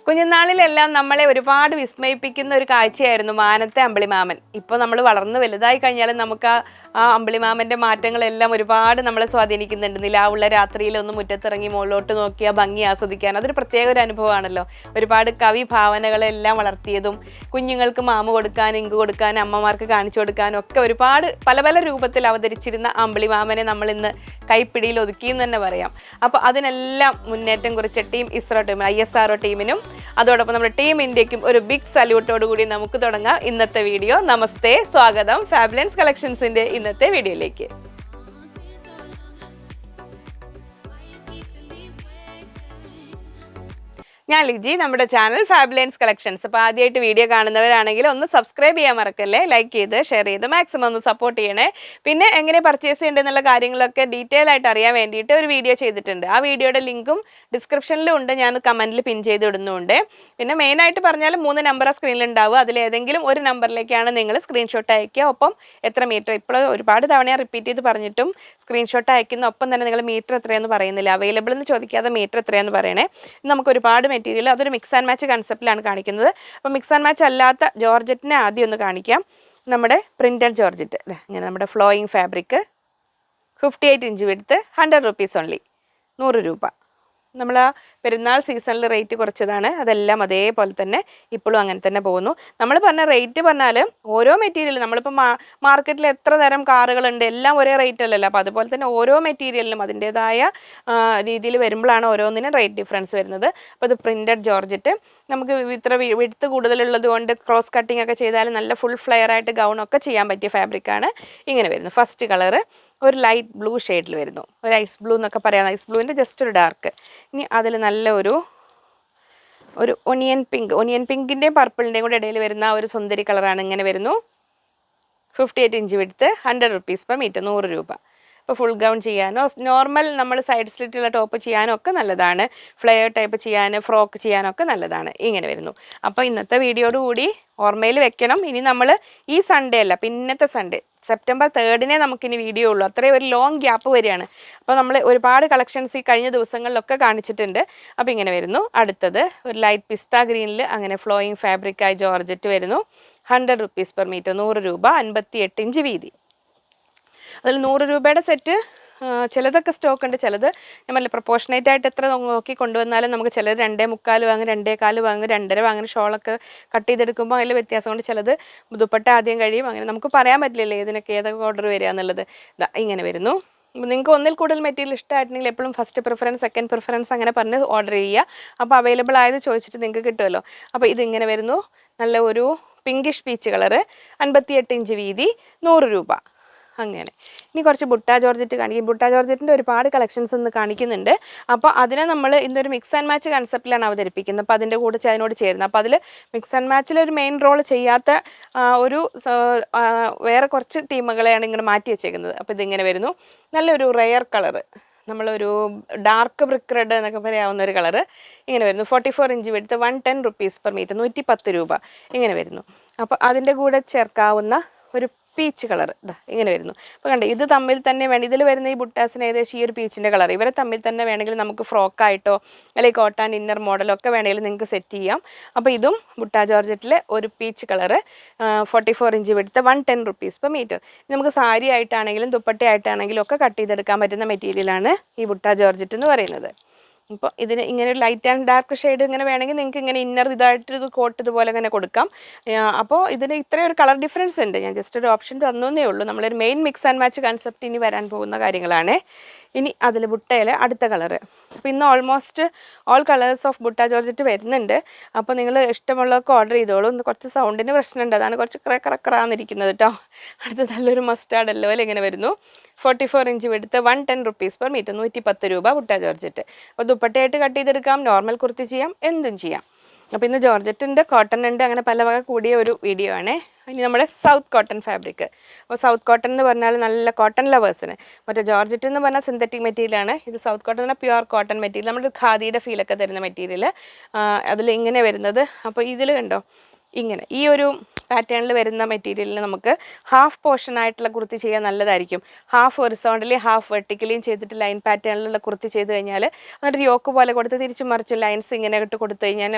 കുഞ്ഞുനാളിലെല്ലാം നമ്മളെ ഒരുപാട് വിസ്മയിപ്പിക്കുന്ന ഒരു കാഴ്ചയായിരുന്നു മാനത്തെ അമ്പിളിമാമൻ. ഇപ്പോൾ നമ്മൾ വളർന്ന് വലുതായി കഴിഞ്ഞാൽ നമുക്ക് ആ അമ്പിളിമാമൻ്റെ മാറ്റങ്ങളെല്ലാം ഒരുപാട് നമ്മളെ സ്വാധീനിക്കുന്നുണ്ട്. നിലാവുള്ള രാത്രിയിൽ ഒന്ന് മുറ്റത്തിറങ്ങി മുകളിലോട്ട് നോക്കിയാൽ ഭംഗി ആസ്വദിക്കാൻ അതൊരു പ്രത്യേക ഒരു അനുഭവമാണല്ലോ. ഒരുപാട് കവി ഭാവനകളെല്ലാം വളർത്തിയതും കുഞ്ഞുങ്ങൾക്ക് മാമു കൊടുക്കാൻ, ഇങ്ക് കൊടുക്കാൻ, അമ്മമാർക്ക് കാണിച്ചു കൊടുക്കാനും ഒക്കെ ഒരുപാട് പല പല രൂപത്തിൽ അവതരിച്ചിരുന്ന അമ്പിളിമാമനെ നമ്മൾ ഇന്ന് കൈപ്പിടിയിൽ ഒതുക്കിയെന്ന് തന്നെ പറയാം. അപ്പോൾ അതിനെല്ലാം മുന്നേറ്റം കുറിച്ച ടീം ഇസ്രോ ടീം, ISRO ടീമിനും അതോടൊപ്പം നമ്മുടെ ടീം ഇന്ത്യക്കും ഒരു ബിഗ് സല്യൂട്ടോട് കൂടി നമുക്ക് തുടങ്ങാം ഇന്നത്തെ വീഡിയോ. നമസ്തേ, സ്വാഗതം ഫാബ്ലൻസ് കളക്ഷൻസിന്റെ ഇന്നത്തെ വീഡിയോയിലേക്ക്. ഞാൻ ലിജി, നമ്മുടെ ചാനൽ ഫാബ്ലൈൻസ് കളക്ഷൻസ്. അപ്പോൾ ആദ്യമായിട്ട് വീഡിയോ കാണുന്നവരാണെങ്കിൽ ഒന്ന് സബ്സ്ക്രൈബ് ചെയ്യാൻ മറക്കല്ലേ, ലൈക്ക് ചെയ്ത് ഷെയർ ചെയ്ത് മാക്സിമം ഒന്ന് സപ്പോർട്ട് ചെയ്യണേ. പിന്നെ എങ്ങനെ പർച്ചേസ് ചെയ്യേണ്ടതെന്നുള്ള കാര്യങ്ങളൊക്കെ ഡീറ്റെയിൽ ആയിട്ട് അറിയാൻ വേണ്ടിയിട്ട് ഒരു വീഡിയോ ചെയ്തിട്ടുണ്ട്. ആ വീഡിയോയുടെ ലിങ്കും ഡിസ്ക്രിപ്ഷനിലും ഉണ്ട്, ഞാൻ കമൻറ്റിൽ പിൻ ചെയ്ത് ഇടുന്നുണ്ട്. പിന്നെ മെയിനായിട്ട് പറഞ്ഞാൽ 3 നമ്പർ സ്ക്രീനിലുണ്ടാവുക. അതിലേതെങ്കിലും ഒരു നമ്പറിലേക്കാണ് നിങ്ങൾ സ്ക്രീൻഷോട്ട് അയക്കുക. ഒപ്പം എത്ര മീറ്റർ, ഇപ്പോൾ ഒരുപാട് തവണ റിപ്പീറ്റ് ചെയ്ത് പറഞ്ഞിട്ടും സ്ക്രീൻഷോട്ട് അയക്കുന്ന ഒപ്പം തന്നെ നിങ്ങൾ മീറ്റർ എത്രയെന്ന് പറയുന്നില്ല. അവൈലബിൾ എന്ന് ചോദിക്കാതെ മീറ്റർ എത്രയാണെന്ന് പറയണേ. നമുക്ക് ഒരുപാട് മെറ്റീരിയൽ, അതൊരു മിക്സ് ആൻഡ് മാച്ച് കൺസെപ്റ്റിലാണ് കാണിക്കുന്നത്. അപ്പോൾ മിക്സ് ആൻഡ് മാച്ച് അല്ലാത്ത ജോർജറ്റിനെ ആദ്യം ഒന്ന് കാണിക്കാം. നമ്മുടെ പ്രിന്റഡ് ജോർജറ്റ് ഇങ്ങനെ നമ്മുടെ flowing fabric, 58 inch width, 100 rupees only, 100 രൂപ. നമ്മൾ ആ പെരുന്നാൾ സീസണിൽ റേറ്റ് കുറച്ചതാണ്, അതെല്ലാം അതേപോലെ തന്നെ ഇപ്പോഴും അങ്ങനെ തന്നെ പോകുന്നു. നമ്മൾ പറഞ്ഞ റേറ്റ് പറഞ്ഞാൽ ഓരോ മെറ്റീരിയലും നമ്മളിപ്പോൾ മാർക്കറ്റിൽ എത്ര തരം കാറുകളുണ്ട്, എല്ലാം ഒരേ റേറ്റ് അല്ലല്ലോ. അപ്പോൾ അതുപോലെ തന്നെ ഓരോ മെറ്റീരിയലിനും അതിൻ്റേതായ രീതിയിൽ വരുമ്പോഴാണ് ഓരോന്നിനും റേറ്റ് ഡിഫറൻസ് വരുന്നത്. അപ്പോൾ ഇത് പ്രിൻറ്റഡ് ജോർജറ്റ്, നമുക്ക് ഇത്ര വിഡ്ത്ത് കൂടുതലുള്ളത് കൊണ്ട് ക്രോസ് കട്ടിങ് ഒക്കെ ചെയ്താൽ നല്ല ഫുൾ ഫ്ലെയർ ആയിട്ട് ഗൗണൊക്കെ ചെയ്യാൻ പറ്റിയ ഫാബ്രിക്കാണ്. ഇങ്ങനെ വരുന്നു. ഫസ്റ്റ് കളറ് ഒരു ലൈറ്റ് ബ്ലൂ ഷെയ്ഡിൽ വരുന്നു, ഒരു ഐസ് ബ്ലൂ എന്നൊക്കെ പറയാം, ഐസ് ബ്ലൂവിൻ്റെ ജസ്റ്റ് ഒരു ഡാർക്ക്. ഇനി അതിൽ നല്ല ഒരു ഒനിയൻ പിങ്കിൻ്റെയും പർപ്പിളിൻ്റെയും കൂടെ ഇടയിൽ വരുന്ന ഒരു സുന്ദരി കളറാണ്. ഇങ്ങനെ വരുന്നു. 58 inch width, 100 rupees per metre, 100 രൂപ. ഇപ്പോൾ ഫുൾ ഗൗൺ ചെയ്യാനോ നോർമൽ നമ്മൾ സൈഡ് സ്ലിറ്റുള്ള ടോപ്പ് ചെയ്യാനോ ഒക്കെ നല്ലതാണ്. ഫ്ലെയർ ടൈപ്പ് ചെയ്യാൻ, ഫ്രോക്ക് ചെയ്യാനൊക്കെ നല്ലതാണ്. ഇങ്ങനെ വരുന്നു. അപ്പോൾ ഇന്നത്തെ വീഡിയോയോട് കൂടി ഓർമ്മയിൽ വെക്കണം, ഇനി നമ്മൾ ഈ സൺഡേ അല്ല, പിന്നത്തെ സൺഡേ സെപ്റ്റംബർ 3-നെ നമുക്കിനി വീഡിയോ ഉള്ളൂ. അത്രയും ഒരു ലോങ് ഗ്യാപ്പ് വരികയാണ്. അപ്പോൾ നമ്മൾ ഒരുപാട് കളക്ഷൻസ് ഈ കഴിഞ്ഞ ദിവസങ്ങളിലൊക്കെ കാണിച്ചിട്ടുണ്ട്. അപ്പോൾ ഇങ്ങനെ വരുന്നു. അടുത്തത് ഒരു ലൈറ്റ് പിസ്ത ഗ്രീനിൽ അങ്ങനെ ഫ്ലോയിങ് ഫാബ്രിക്കായി ജോർജറ്റ് വരുന്നു, 100 റുപ്പീസ് പെർ മീറ്റർ, 100 രൂപ, 58 ഇഞ്ച് വീതി. അതിൽ 100 രൂപയുടെ സെറ്റ് ചിലതൊക്കെ സ്റ്റോക്ക് ഉണ്ട്, ചിലത് നമ്മൾ പ്രൊപ്പോർഷനേറ്റ് ആയിട്ട് എത്ര നോക്കി കൊണ്ടുവന്നാലും നമുക്ക് ചിലർ 2.25 വാങ്ങും, 2.25 വാങ്ങും, 2.5 വാങ്ങും. ഷോളൊക്കെ കട്ട് ചെയ്തെടുക്കുമ്പോൾ അതിൽ വ്യത്യാസം കൊണ്ട് ചിലത് ദുപ്പട്ട ആദ്യം കഴിയും. അങ്ങനെ നമുക്ക് പറയാൻ പറ്റില്ലല്ലോ ഏതൊക്കെ ഓർഡർ വരിക എന്നുള്ളത്. ഇങ്ങനെ വരുന്നു. നിങ്ങൾക്ക് ഒന്നിൽ കൂടുതൽ മെറ്റീരിയൽ ഇഷ്ടമായിട്ടുണ്ടെങ്കിൽ എപ്പോഴും ഫസ്റ്റ് പ്രിഫറൻസ്, സെക്കൻഡ് പ്രിഫറൻസ് അങ്ങനെ പറഞ്ഞ് ഓർഡർ ചെയ്യുക. അപ്പോൾ അവൈലബിൾ ആയത് ചോദിച്ചിട്ട് നിങ്ങൾക്ക് കിട്ടുമല്ലോ. അപ്പോൾ ഇതിങ്ങനെ വരുന്നു. നല്ല ഒരു പിങ്കിഷ് പീച്ച് കളറ്, 58 ഇഞ്ച് വീതി, 100 രൂപ. അങ്ങനെ ഇനി കുറച്ച് ബുട്ട ജോർജറ്റ് കാണിക്കും. ബുട്ട ജോർജറ്റിൻ്റെ ഒരുപാട് കളക്ഷൻസ് ഇന്ന് കാണിക്കുന്നുണ്ട്. അപ്പോൾ അതിനെ നമ്മൾ ഇന്നൊരു മിക്സ് ആൻഡ് മാച്ച് കൺസെപ്റ്റിലാണ് അവതരിപ്പിക്കുന്നത്. അപ്പോൾ അതിൻ്റെ കൂടെ അതിനോട് ചേരുന്നത്. അപ്പോൾ അതിൽ മിക്സ് ആൻഡ് മാച്ചിലൊരു മെയിൻ റോൾ ചെയ്യാത്ത ഒരു വേറെ കുറച്ച് ടീമുകളെയാണ് ഇങ്ങനെ മാറ്റി വെച്ചേക്കുന്നത്. അപ്പോൾ ഇതിങ്ങനെ വരുന്നു. നല്ലൊരു റെയർ കളറ്, നമ്മളൊരു ഡാർക്ക് ബ്രിക്ക് റെഡ് എന്നൊക്കെ പറയാവുന്ന ഒരു കളറ്. ഇങ്ങനെ വരുന്നു. 44 inch width, 110 rupees per metre, 110 രൂപ. ഇങ്ങനെ വരുന്നു. അപ്പോൾ അതിൻ്റെ കൂടെ ചേർക്കാവുന്ന ഒരു പീച്ച് കളർ ഇങ്ങനെ വരുന്നു. അപ്പോൾ കണ്ടേ, ഇത് തമ്മിൽ തന്നെ വേണം. ഇതിൽ വരുന്ന ഈ ബുട്ടാസിന് ഏകദേശം ഈ ഒരു പീച്ചിൻ്റെ കളർ, ഇവരെ തമ്മിൽ തന്നെ വേണമെങ്കിൽ നമുക്ക് ഫ്രോക്കായിട്ടോ അല്ലെങ്കിൽ കോട്ടൺ ഇന്നർ മോഡലോ ഒക്കെ വേണമെങ്കിൽ നിങ്ങൾക്ക് സെറ്റ് ചെയ്യാം. അപ്പോൾ ഇതും ബുട്ട ജോർജറ്റിൽ ഒരു peach colour, 44 inch width, 110 rupees per metre. നമുക്ക് സാരി ആയിട്ടാണെങ്കിലും ദുപ്പട്ടയായിട്ടാണെങ്കിലും ഒക്കെ കട്ട് ചെയ്തെടുക്കാൻ പറ്റുന്ന മെറ്റീരിയലാണ് ഈ ബുട്ട ജോർജറ്റ് എന്ന് പറയുന്നത്. ഇപ്പോൾ ഇതിന് ഇങ്ങനെ ഒരു ലൈറ്റ് ആൻഡ് ഡാർക്ക് ഷെയ്ഡ് ഇങ്ങനെ വേണമെങ്കിൽ നിങ്ങൾക്ക് ഇങ്ങനെ ഇന്നർ ഇതായിട്ടൊരു കോട്ട് ഇതുപോലെ ഇങ്ങനെ കൊടുക്കാം. അപ്പോൾ ഇതിന് ഇത്രയും ഒരു കളർ ഡിഫറൻസ് ഉണ്ട്. ഞാൻ ജസ്റ്റ് ഒരു ഓപ്ഷൻ തന്നേ ഉള്ളൂ. നമ്മളൊരു main mix and match concept ഇനി വരാൻ പോകുന്ന കാര്യങ്ങളാണ്. ഇനി അതിൽ ബുട്ടയിലെ അടുത്ത കളറ്. അപ്പോൾ ഇന്ന് almost all colours of butta georgette വരുന്നുണ്ട്. അപ്പോൾ നിങ്ങൾ ഇഷ്ടമുള്ളതൊക്കെ ഓർഡർ ചെയ്തോളൂ. ഇന്ന് കുറച്ച് സൗണ്ടിന് പ്രശ്നമുണ്ട്, അതാണ് കുറച്ച് കറക്കറാന്നിരിക്കുന്നത് കേട്ടോ. അടുത്ത നല്ലൊരു മസ്റ്റാർഡ് യെല്ലോ ഇങ്ങനെ വരുന്നു. 44 inch width, 110 rupees per metre, 110 രൂപ ബുട്ട ജോർജറ്റ്. അപ്പോൾ ദുപ്പട്ടയായിട്ട് കട്ട് ചെയ്തെടുക്കാം, നോർമൽ കുർത്തി ചെയ്യാം, എന്തും ചെയ്യാം. അപ്പോൾ ഇന്ന് ജോർജറ്റ് ഉണ്ട്, കോട്ടൺ ഉണ്ട്, അങ്ങനെ പല വക കൂടിയ ഒരു വീഡിയോ ആണ്. ഇനി നമ്മുടെ സൗത്ത് കോട്ടൺ ഫാബ്രിക്. അപ്പോൾ സൗത്ത് കോട്ടൺ എന്ന് പറഞ്ഞാൽ നല്ല കോട്ടൺ ലവേഴ്സിന്, മറ്റേ ജോർജറ്റ് എന്ന് പറഞ്ഞാൽ സിന്തറ്റിക് മെറ്റീരിയലാണ്. ഇത് സൗത്ത് കോട്ടൺ എന്ന് പറഞ്ഞാൽ പ്യുവർ കോട്ടൺ മെറ്റീരിയൽ, നമ്മുടെ ഖാദിയുടെ ഫീലൊക്കെ തരുന്ന മെറ്റീരിയൽ. അതിൽ ഇങ്ങനെ വരുന്നത്. അപ്പോൾ ഇതിൽ കണ്ടോ, ഇങ്ങനെ ഈ ഒരു പാറ്റേണിൽ വരുന്ന മെറ്റീരിയലിന് നമുക്ക് ഹാഫ് പോർഷൻ ആയിട്ടുള്ള കുർത്തി ചെയ്യാൻ നല്ലതായിരിക്കും. ഹാഫ് ഹൊറിസോണ്ടലി ഹാഫ് വെർട്ടിക്കലിയും ചെയ്തിട്ട് ലൈൻ പാറ്റേണിലുള്ള കുർത്തി ചെയ്ത് കഴിഞ്ഞാൽ എന്നിട്ട് യോക്ക് പോലെ കൊടുത്ത് തിരിച്ചു മറിച്ച് ലൈൻസ് ഇങ്ങനെ ഇട്ട് കൊടുത്തു കഴിഞ്ഞാൽ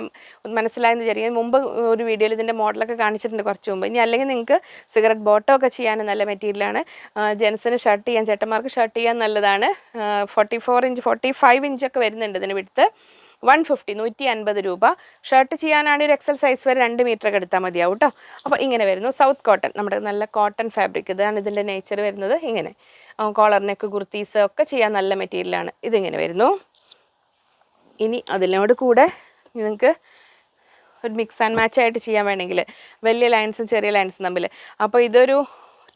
മനസ്സിലായെന്ന് വിചാരിക്കും. മുമ്പ് ഒരു വീഡിയോയിൽ ഇതിൻ്റെ മോഡലൊക്കെ കാണിച്ചിട്ടുണ്ട് കുറച്ച് മുമ്പ്. ഇനി അല്ലെങ്കിൽ നിങ്ങൾക്ക് സിഗരറ്റ് ബോട്ടം ഒക്കെ ചെയ്യാൻ നല്ല മെറ്റീരിയലാണ്. ജെൻസിന് ഷർട്ട് ചെയ്യാൻ, ചേട്ടന്മാർക്ക് ഷർട്ട് ചെയ്യാൻ നല്ലതാണ്. 44 ഇഞ്ച് 45 ഇഞ്ചൊക്കെ വരുന്നുണ്ട് ഇതിന് വിടുത്ത്. 150 150 രൂപ. ഷർട്ട് ചെയ്യാനാണെങ്കിൽ ഒരു എക്സൽ സൈസ് വരെ 2 മീറ്ററൊക്കെ എടുത്താൽ മതിയാവും കേട്ടോ. അപ്പോൾ ഇങ്ങനെ വരുന്നു. സൗത്ത് കോട്ടൺ, നമ്മുടെ നല്ല കോട്ടൺ ഫാബ്രിക്, ഇതാണ് ഇതിൻ്റെ നേച്ചർ വരുന്നത്. ഇങ്ങനെ കോളർ നെക്ക് കുർത്തീസ് ഒക്കെ ചെയ്യാൻ നല്ല മെറ്റീരിയലാണ്. ഇതിങ്ങനെ വരുന്നു. ഇനി അതിനോട് കൂടെ നിങ്ങൾക്ക് ഒരു മിക്സ് ആൻഡ് മാച്ച് ആയിട്ട് ചെയ്യാൻ വേണമെങ്കിൽ വലിയ ലൈൻസും ചെറിയ ലൈൻസും തമ്മിൽ, അപ്പോൾ ഇതൊരു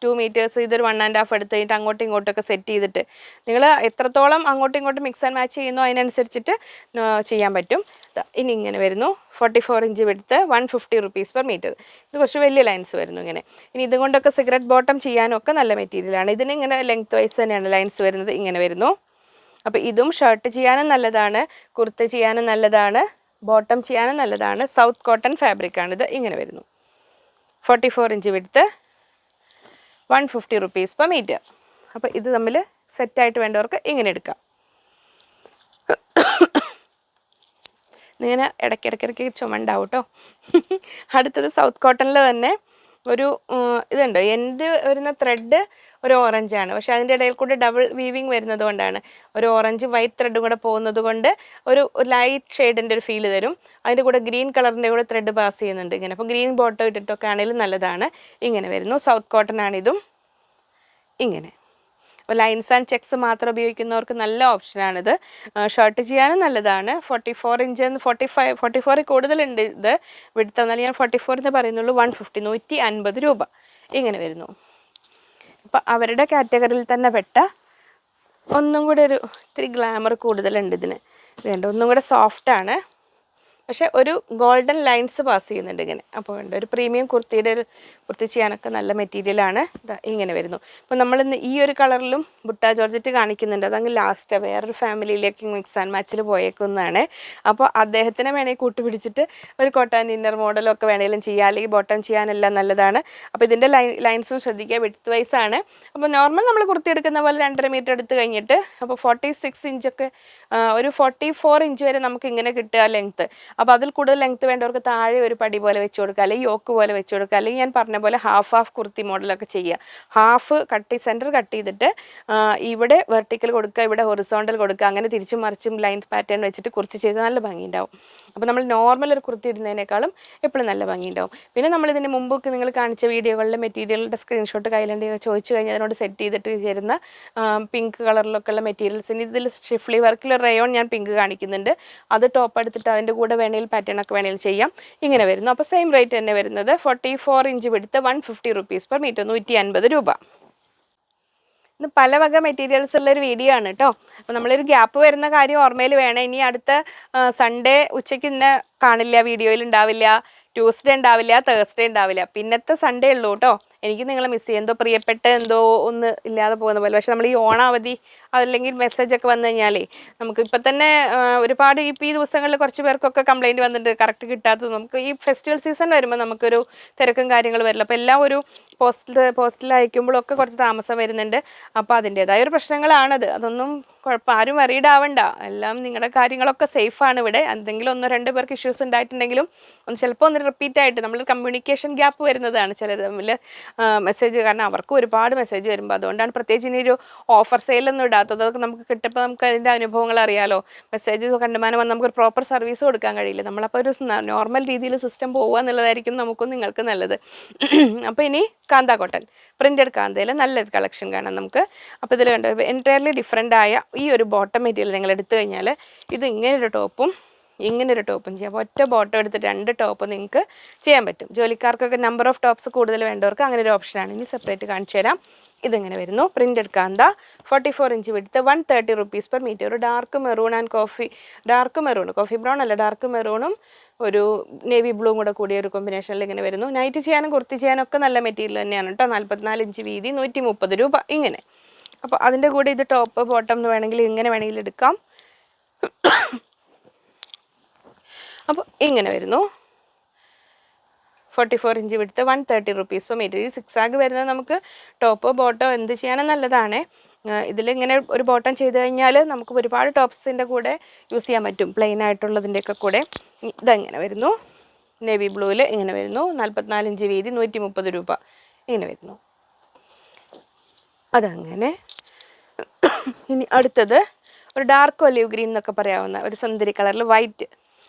2 മീറ്റേഴ്സ്, ഇതൊരു 1.5 എടുത്ത് കഴിഞ്ഞിട്ട് അങ്ങോട്ടും ഇങ്ങോട്ടൊക്കെ സെറ്റ് ചെയ്തിട്ട് നിങ്ങൾ എത്രത്തോളം അങ്ങോട്ടും ഇങ്ങോട്ടും മിക്സ് ആൻഡ് മാച്ച് ചെയ്യുന്നോ അതിനനുസരിച്ചിട്ട് ചെയ്യാൻ പറ്റും. ഇനി ഇങ്ങനെ വരുന്നു. 44 ഇഞ്ച് വിടുത്ത്, 150 റുപ്പീസ് പെർ മീറ്റർ. ഇത് കുറച്ച് വലിയ ലൈൻസ് വരുന്നു ഇങ്ങനെ. ഇനി ഇതുകൊണ്ടൊക്കെ സിഗരറ്റ് ബോട്ടം ചെയ്യാനും ഒക്കെ നല്ല മെറ്റീരിയലാണ്. ഇതിന് ഇങ്ങനെ ലെങ്ത് വൈസ് തന്നെയാണ് ലൈൻസ് വരുന്നത്. ഇങ്ങനെ വരുന്നു. അപ്പോൾ ഇതും ഷർട്ട് ചെയ്യാനും നല്ലതാണ്, കുർത്ത ചെയ്യാനും നല്ലതാണ്, ബോട്ടം ചെയ്യാനും നല്ലതാണ്. സൗത്ത് കോട്ടൺ ഫാബ്രിക്കാണിത്. ഇങ്ങനെ വരുന്നു. 44 ഇഞ്ച് വിടുത്ത്, 150 റുപ്പീസ് പെർ മീറ്റർ. അപ്പോൾ ഇത് തമ്മിൽ സെറ്റായിട്ട് വേണ്ടവർക്ക് ഇങ്ങനെ എടുക്കാം. ഇങ്ങനെ ഇടയ്ക്കിടയ്ക്കിടയ്ക്ക് ചുമണ്ടാവും കേട്ടോ. അടുത്തത് സൗത്ത് കോട്ടണിൽ തന്നെ ഒരു ഇതുണ്ട്. എൻ്റെ വരുന്ന ത്രെഡ് ഒരു ഓറഞ്ചാണ്, പക്ഷേ അതിൻ്റെ ഇടയിൽ കൂടെ ഡബിൾ വീവിങ് വരുന്നത് കൊണ്ടാണ് ഒരു ഓറഞ്ച് വൈറ്റ് ത്രെഡും കൂടെ പോകുന്നത് കൊണ്ട് ഒരു ലൈറ്റ് ഷെയ്ഡിൻ്റെ ഒരു ഫീൽ തരും. അതിൻ്റെ കൂടെ ഗ്രീൻ കളറിൻ്റെ കൂടെ ത്രെഡ് പാസ് ചെയ്യുന്നുണ്ട് ഇങ്ങനെ. അപ്പോൾ ഗ്രീൻ ബോട്ടം ഇട്ടിട്ടൊക്കെ ആണെങ്കിലും നല്ലതാണ്. ഇങ്ങനെ വരുന്നു. സൗത്ത് കോട്ടൺ ആണിതും. ഇങ്ങനെ അപ്പോൾ ലൈൻസ് ആൻഡ് ചെക്സ് മാത്രം ഉപയോഗിക്കുന്നവർക്ക് നല്ല ഓപ്ഷനാണിത്. ഷർട്ട് ചെയ്യാനും നല്ലതാണ്. 44 ഇഞ്ച് 44 കൂടുതലുണ്ട് ഇത് വിടുത്ത്. എന്നാലും ഞാൻ 44 എന്ന് പറയുന്നുള്ളൂ. 150 150 രൂപ. ഇങ്ങനെ വരുന്നു. അപ്പോൾ അവരുടെ കാറ്റഗറിയിൽ തന്നെ പെട്ട ഒന്നും കൂടെ ഒരു ഇത്തിരി ഗ്ലാമർ കൂടുതലുണ്ട് ഇതിന്. വേണ്ട ഒന്നും കൂടെ സോഫ്റ്റാണ്, പക്ഷേ ഒരു ഗോൾഡൻ ലൈൻസ് പാസ് ചെയ്യുന്നുണ്ട് ഇങ്ങനെ. അപ്പോൾ വേണ്ട ഒരു പ്രീമിയം കുർത്തി ചെയ്യാനൊക്കെ നല്ല മെറ്റീരിയലാണ്. ഇങ്ങനെ വരുന്നു. അപ്പോൾ നമ്മൾ ഈ ഒരു കളറിലും ബുട്ട ജോർജറ്റ് കാണിക്കുന്നുണ്ട്. അതങ്ങ് ലാസ്റ്റ് വേറൊരു ഫാമിലിയിലേക്ക് മിക്സ് ആൻഡ് മാച്ചിൽ പോയേക്കുന്നതാണ്. അപ്പോൾ അദ്ദേഹത്തിനെ വേണമെങ്കിൽ കൂട്ടുപിടിച്ചിട്ട് ഒരു കോട്ടൺ ഇന്നർ മോഡലൊക്കെ വേണമെങ്കിലും ചെയ്യാം, അല്ലെങ്കിൽ ബോട്ടം ചെയ്യാനെല്ലാം നല്ലതാണ്. അപ്പോൾ ഇതിൻ്റെ ലൈൻസും ശ്രദ്ധിക്കുക, വിഡ്ത്ത് വൈസ് ആണ്. അപ്പോൾ നോർമൽ നമ്മൾ കുർത്തി എടുക്കുന്ന പോലെ 2.5 മീറ്റർ എടുത്ത് കഴിഞ്ഞിട്ട് അപ്പോൾ 46 ഇഞ്ചൊക്കെ ഒരു 44 ഇഞ്ച് വരെ നമുക്ക് ഇങ്ങനെ കിട്ടുക ലെങ്ത്ത്. അപ്പോൾ അതിൽ കൂടുതൽ ലെങ്ത്ത് വേണ്ടവർക്ക് താഴെ ഒരു പടി പോലെ വെച്ച് കൊടുക്കുക, അല്ലെങ്കിൽ യോക്ക് പോലെ വെച്ച് കൊടുക്കുക, അല്ലെങ്കിൽ ഞാൻ പറഞ്ഞ പോലെ ഹാഫ് കുർത്തി മോഡലൊക്കെ ചെയ്യുക. ഹാഫ് സെൻറ്റർ കട്ട് ചെയ്തിട്ട് ഇവിടെ വെർട്ടിക്കൽ കൊടുക്കുക, ഇവിടെ ഹൊറിസോണ്ടൽ കൊടുക്കുക, അങ്ങനെ തിരിച്ചും മറിച്ചും ലൈൻ പാറ്റേൺ വെച്ചിട്ട് കുർത്തി ചെയ്ത് നല്ല ഭംഗിയുണ്ടാവും. അപ്പോൾ നമ്മൾ നോർമൽ ഒരു കുർത്തി ഇടുന്നതിനേക്കാളും എപ്പോഴും നല്ല ഭംഗിയുണ്ടാവും. പിന്നെ നമ്മളിതിന് മുമ്പൊക്കെ നിങ്ങൾ കാണിച്ച വീഡിയോകളിലെ മെറ്റീരിയലിൻ്റെ സ്ക്രീൻഷോട്ട് കയ്യിലുണ്ടെങ്കിൽ ചോദിച്ചു കഴിഞ്ഞാൽ അതിനോട് സെറ്റ് ചെയ്തിട്ട് ചേരുന്ന പിങ്ക് കളറിലൊക്കെ ഉള്ള മെറ്റീരിയൽസിന് ഇതിൽ ഷിഫ്ലി വർക്കിൽ റയോൺ ഞാൻ പിങ്ക് കാണിക്കുന്നുണ്ട്. അത് ടോപ്പ് എടുത്തിട്ട് അതിൻ്റെ കൂടെ വേണമെങ്കിൽ പാറ്റേൺ ഒക്കെ വേണമെങ്കിൽ ചെയ്യാം. ഇങ്ങനെ വരുന്നു. അപ്പോൾ സെയിം റേറ്റ് തന്നെ വരുന്നത്. 44 ഇഞ്ച് വിടുത്ത്, 150 റുപ്പീസ് പെർ മീറ്റർ, 150 രൂപ. ഇത് പല വക മെറ്റീരിയൽസ് ഉള്ളൊരു വീഡിയോ ആണ് കേട്ടോ. അപ്പോൾ നമ്മളൊരു ഗ്യാപ്പ് വരുന്ന കാര്യം ഓർമ്മയിൽ വേണം. ഇനി അടുത്ത സൺഡേ ഉച്ചയ്ക്ക് ഇന്ന് കാണില്ല, വീഡിയോയിൽ ഉണ്ടാവില്ല, ട്യൂസ്ഡേ ഉണ്ടാവില്ല, തേഴ്സ്ഡേ ഉണ്ടാവില്ല, പിന്നത്തെ സൺഡേ ഉള്ളൂ കേട്ടോ. എനിക്ക് നിങ്ങളെ മിസ് ചെയ്യും, എന്തോ പ്രിയപ്പെട്ട എന്തോ ഒന്ന് ഇല്ലാതെ പോകുന്ന പോലെ. പക്ഷെ നമ്മൾ ഈ ഓണാവധി അതല്ലെങ്കിൽ മെസ്സേജൊക്കെ വന്നു കഴിഞ്ഞാലേ നമുക്ക് ഇപ്പം തന്നെ ഒരുപാട് ഈ ദിവസങ്ങളിൽ കുറച്ച് പേർക്കൊക്കെ കംപ്ലയിൻറ്റ് വന്നിട്ട് കറക്റ്റ് കിട്ടാത്തത്. നമുക്ക് ഈ ഫെസ്റ്റിവൽ സീസൺ വരുമ്പോൾ നമുക്കൊരു തിരക്കും കാര്യങ്ങൾ വരില്ല. അപ്പോൾ എല്ലാം ഒരു പോസ്റ്റിൽ അയക്കുമ്പോഴൊക്കെ കുറച്ച് താമസം വരുന്നുണ്ട്. അപ്പോൾ അതിൻ്റേതായ ഒരു പ്രശ്നങ്ങളാണത്. അതൊന്നും കുഴപ്പം, ആരും വറീഡ് ആവണ്ട. എല്ലാം നിങ്ങളുടെ കാര്യങ്ങളൊക്കെ സേഫാണ്. ഇവിടെ എന്തെങ്കിലും 1-2 പേർക്ക് ഇഷ്യൂസ് ഉണ്ടായിട്ടുണ്ടെങ്കിലും ചിലപ്പോൾ ഒന്ന് റിപ്പീറ്റ് ആയിട്ട് നമ്മൾ കമ്മ്യൂണിക്കേഷൻ ഗ്യാപ്പ് വരുന്നതാണ് ചിലത് തമ്മിൽ മെസ്സേജ്. കാരണം അവർക്ക് ഒരുപാട് മെസ്സേജ് വരുമ്പോൾ അതുകൊണ്ടാണ് പ്രത്യേകിച്ച് ഇനി ഒരു ഓഫർ സെയിലൊന്നും ഇടാത്തത്. അതൊക്കെ നമുക്ക് കിട്ടുമ്പോൾ നമുക്ക് അതിൻ്റെ അനുഭവങ്ങൾ അറിയാലോ. മെസ്സേജ് കണ്ടുമാനം വന്ന് നമുക്കൊരു പ്രോപ്പർ സർവീസ് കൊടുക്കാൻ കഴിയില്ല. നമ്മളപ്പോൾ ഒരു നോർമൽ രീതിയിൽ സിസ്റ്റം പോകുക എന്നുള്ളതായിരിക്കും നമുക്കും നിങ്ങൾക്ക് നല്ലത്. അപ്പോൾ ഇനി കാന്ത കോട്ടൺ പ്രിൻറ്റഡ് കാന്തയിൽ നല്ലൊരു കളക്ഷൻ കാണാം നമുക്ക്. അപ്പോൾ ഇതിൽ കണ്ടോ എൻറ്റയർലി ഡിഫറെൻ്റ് ആയ ഈ ഒരു ബോട്ടം മെറ്റീരിയൽ നിങ്ങൾ എടുത്തു കഴിഞ്ഞാൽ ഇത് ഇങ്ങനൊരു ടോപ്പും ചെയ്യാം. അപ്പോൾ ഒറ്റ ബോട്ടം എടുത്തിട്ട് 2 ടോപ്പ് നിങ്ങൾക്ക് ചെയ്യാൻ പറ്റും. ജോലിക്കാർക്കൊക്കെ നമ്പർ ഓഫ് ടോപ്സ് കൂടുതൽ വേണ്ടവർക്ക് അങ്ങനെ ഒരു ഓപ്ഷനാണ്. ഇനി സെപ്പറേറ്റ് കാണിച്ചു തരാം. ഇതിങ്ങനെ വരുന്നു. പ്രിൻറ്റഡ് കാന്ത, 44 ഇഞ്ച് വിടുത്ത്, 130 റുപ്പീസ് പെർ മീറ്റർ. ഒരു dark maroon and coffee brown അല്ല, ഡാർക്ക് മെറൂണും ഒരു നേവി ബ്ലൂവും കൂടെ കൂടിയ ഒരു കോമ്പിനേഷനിൽ ഇങ്ങനെ വരുന്നു. നൈറ്റ് ചെയ്യാനും കുർത്തി ചെയ്യാനും ഒക്കെ നല്ല മെറ്റീരിയൽ തന്നെയാണ് കേട്ടോ. 44 ഇഞ്ച് വീതി, 130 രൂപ ഇങ്ങനെ. അപ്പോൾ അതിൻ്റെ കൂടെ ഇത് ടോപ്പ് ബോട്ടം എന്ന് വേണമെങ്കിൽ ഇങ്ങനെ വേണമെങ്കിൽ എടുക്കാം. അപ്പോൾ ഇങ്ങനെ വരുന്നു. 44 ഇഞ്ച് വിടുത്ത് 130 rupees per meter. ഈ 6 ആഗ് വരുന്നത് നമുക്ക് ടോപ്പോ ബോട്ടോ എന്ത് ചെയ്യാനും നല്ലതാണ്. ഇതിലിങ്ങനെ ഒരു ബോട്ടം ചെയ്ത് കഴിഞ്ഞാൽ നമുക്ക് ഒരുപാട് ടോപ്സിൻ്റെ കൂടെ യൂസ് ചെയ്യാൻ പറ്റും, പ്ലെയിൻ ആയിട്ടുള്ളതിൻ്റെയൊക്കെ കൂടെ. ഇതെങ്ങനെ വരുന്നു, നേവി ബ്ലൂവിൽ ഇങ്ങനെ വരുന്നു, 44 ഇഞ്ച് വീതി, 130 രൂപ ഇങ്ങനെ വരുന്നു. അതങ്ങനെ. ഇനി അടുത്തത് ഒരു ഡാർക്ക് ഒലിവ് ഗ്രീൻ എന്നൊക്കെ പറയാവുന്ന ഒരു സുന്ദരി കളറിൽ വൈറ്റ്.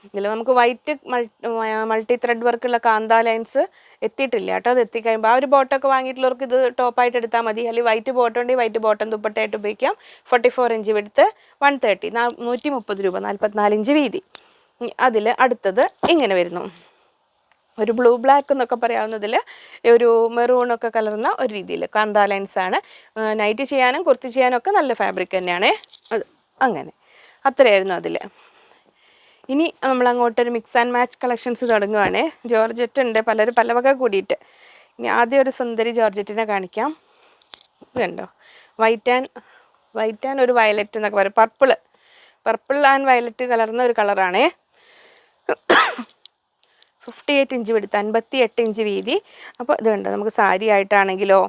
ഇതിൽ നമുക്ക് വൈറ്റ് മൾട്ടി ത്രെഡ് വർക്കുള്ള കാന്ത ലൈൻസ് എത്തിയിട്ടില്ല കേട്ടോ. അത് എത്തിക്കഴിയുമ്പോൾ ആ ഒരു ബോട്ടമൊക്കെ വാങ്ങിയിട്ടുള്ളവർക്ക് ഇത് ടോപ്പായിട്ട് എടുത്താൽ മതി. അല്ലെങ്കിൽ വൈറ്റ് ബോട്ടം ഉണ്ടെങ്കിൽ വൈറ്റ് ബോട്ടം ദുപ്പട്ടയായിട്ട് ഉപയോഗിക്കാം. 44 ഇഞ്ച് വിടുത്ത് 130, 130 രൂപ, 44 ഇഞ്ച് വീതി. അതിൽ അടുത്തത് ഇങ്ങനെ വരുന്നു, ഒരു ബ്ലൂ ബ്ലാക്ക് എന്നൊക്കെ പറയാവുന്നതിൽ ഒരു മെറൂണൊക്കെ കലർന്ന ഒരു രീതിയിൽ കാന്ത ലൈൻസാണ്. നൈറ്റ് ചെയ്യാനും കുർത്തി ചെയ്യാനും ഒക്കെ നല്ല ഫാബ്രിക് തന്നെയാണ് അത്. അങ്ങനെ അത്രയായിരുന്നു അതിൽ. ഇനി നമ്മൾ അങ്ങോട്ടൊരു മിക്സ് ആൻഡ് മാച്ച് കളക്ഷൻസ് തുടങ്ങുവാണ്. ജോർജറ്റ് ഉണ്ട്, പലരും പല വക കൂടിയിട്ട്. ഇനി ആദ്യം ഒരു സുന്ദരി ജോർജറ്റിനെ കാണിക്കാം. ഇതുണ്ടോ, വൈറ്റ് ആൻഡ് ഒരു വയലറ്റ് എന്നൊക്കെ പറയും, പർപ്പിൾ ആൻഡ് വയലറ്റ് കലർന്ന ഒരു കളറാണ്. 58 ഇഞ്ച് വിടുത്ത്, 58 ഇഞ്ച് വീതി. അപ്പോൾ ഇതുണ്ട്, നമുക്ക് സാരി ആയിട്ടാണെങ്കിലോ,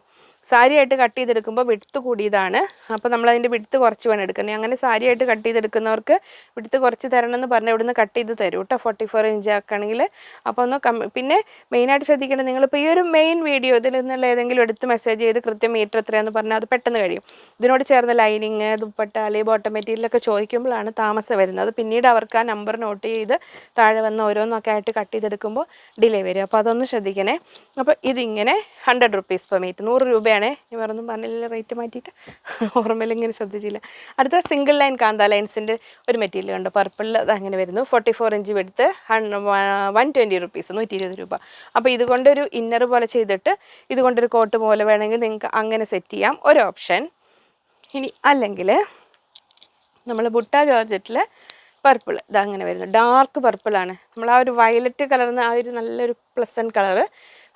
സാരി ആയിട്ട് കട്ട് ചെയ്തെടുക്കുമ്പോൾ വിടുത്ത് കൂടിയതാണ്. അപ്പോൾ നമ്മളതിൻ്റെ വിടുത്ത് കുറച്ച് വേണം എടുക്കുന്നത്. അങ്ങനെ സാരി ആയിട്ട് കട്ട് ചെയ്തെടുക്കുന്നവർക്ക് വിടുത്ത് കുറച്ച് തരണം എന്ന് പറഞ്ഞാൽ ഇവിടുന്ന് കട്ട് ചെയ്ത് തരും കേട്ടോ, 44 ഇഞ്ച് ആക്കുകയാണെങ്കിൽ. അപ്പോൾ ഒന്ന് പിന്നെ മെയിനായിട്ട് ശ്രദ്ധിക്കേണ്ടത്, നിങ്ങളിപ്പോൾ ഈ ഒരു മെയിൻ വീഡിയോ ഇതിൽ നിന്നുള്ള ഏതെങ്കിലും എടുത്ത് മെസ്സേജ് ചെയ്ത് കൃത്യം മീറ്റർ എത്രയാണെന്ന് പറഞ്ഞാൽ അത് പെട്ടെന്ന് കഴിയും. ഇതിനോട് ചേർന്ന ലൈനിങ്, ദുപ്പട്ട അല്ലെങ്കിൽ ബോട്ടം മെറ്റീരിയലൊക്കെ ചോദിക്കുമ്പോഴാണ് താമസം വരുന്നത്. പിന്നീട് അവർക്ക് ആ നമ്പർ നോട്ട് ചെയ്ത് താഴെ വന്ന് ഓരോന്നൊക്കെ ആയിട്ട് കട്ട് ചെയ്തെടുക്കുമ്പോൾ ഡിലേ വരും. അപ്പോൾ അതൊന്ന് ശ്രദ്ധിക്കണേ. അപ്പോൾ ഇതിങ്ങനെ 100 rupees per meter, 100 രൂപയാണ്. ഞാൻ വേറൊന്നും പറഞ്ഞില്ല, റേറ്റ് മാറ്റിയിട്ട് ഓർമ്മയിൽ ഇങ്ങനെ ശ്രദ്ധിച്ചില്ല. അടുത്ത സിംഗിൾ ലൈൻ കാന്ത ലൈൻസിൻ്റെ ഒരു മെറ്റീരിയൽ ഉണ്ട്, പർപ്പിളിൽ. അത് അങ്ങനെ വരുന്നു, 44 ഇഞ്ച് വിടുത്ത് 120 rupees, 120 രൂപ. അപ്പോൾ ഇതുകൊണ്ടൊരു ഇന്നർ പോലെ ചെയ്തിട്ട് ഇതുകൊണ്ടൊരു കോട്ട് പോലെ വേണമെങ്കിൽ നിങ്ങൾക്ക് അങ്ങനെ സെറ്റ് ചെയ്യാം, ഒരു ഓപ്ഷൻ. ഇനി അല്ലെങ്കിൽ നമ്മൾ ബുട്ട ജോർജറ്റിൽ പർപ്പിൾ ഇതങ്ങനെ വരുന്നു, ഡാർക്ക് പർപ്പിളാണ്. നമ്മൾ ആ ഒരു വയലറ്റ് കളർന്ന ആ ഒരു നല്ലൊരു പ്ലസൻറ്റ് കളറ്.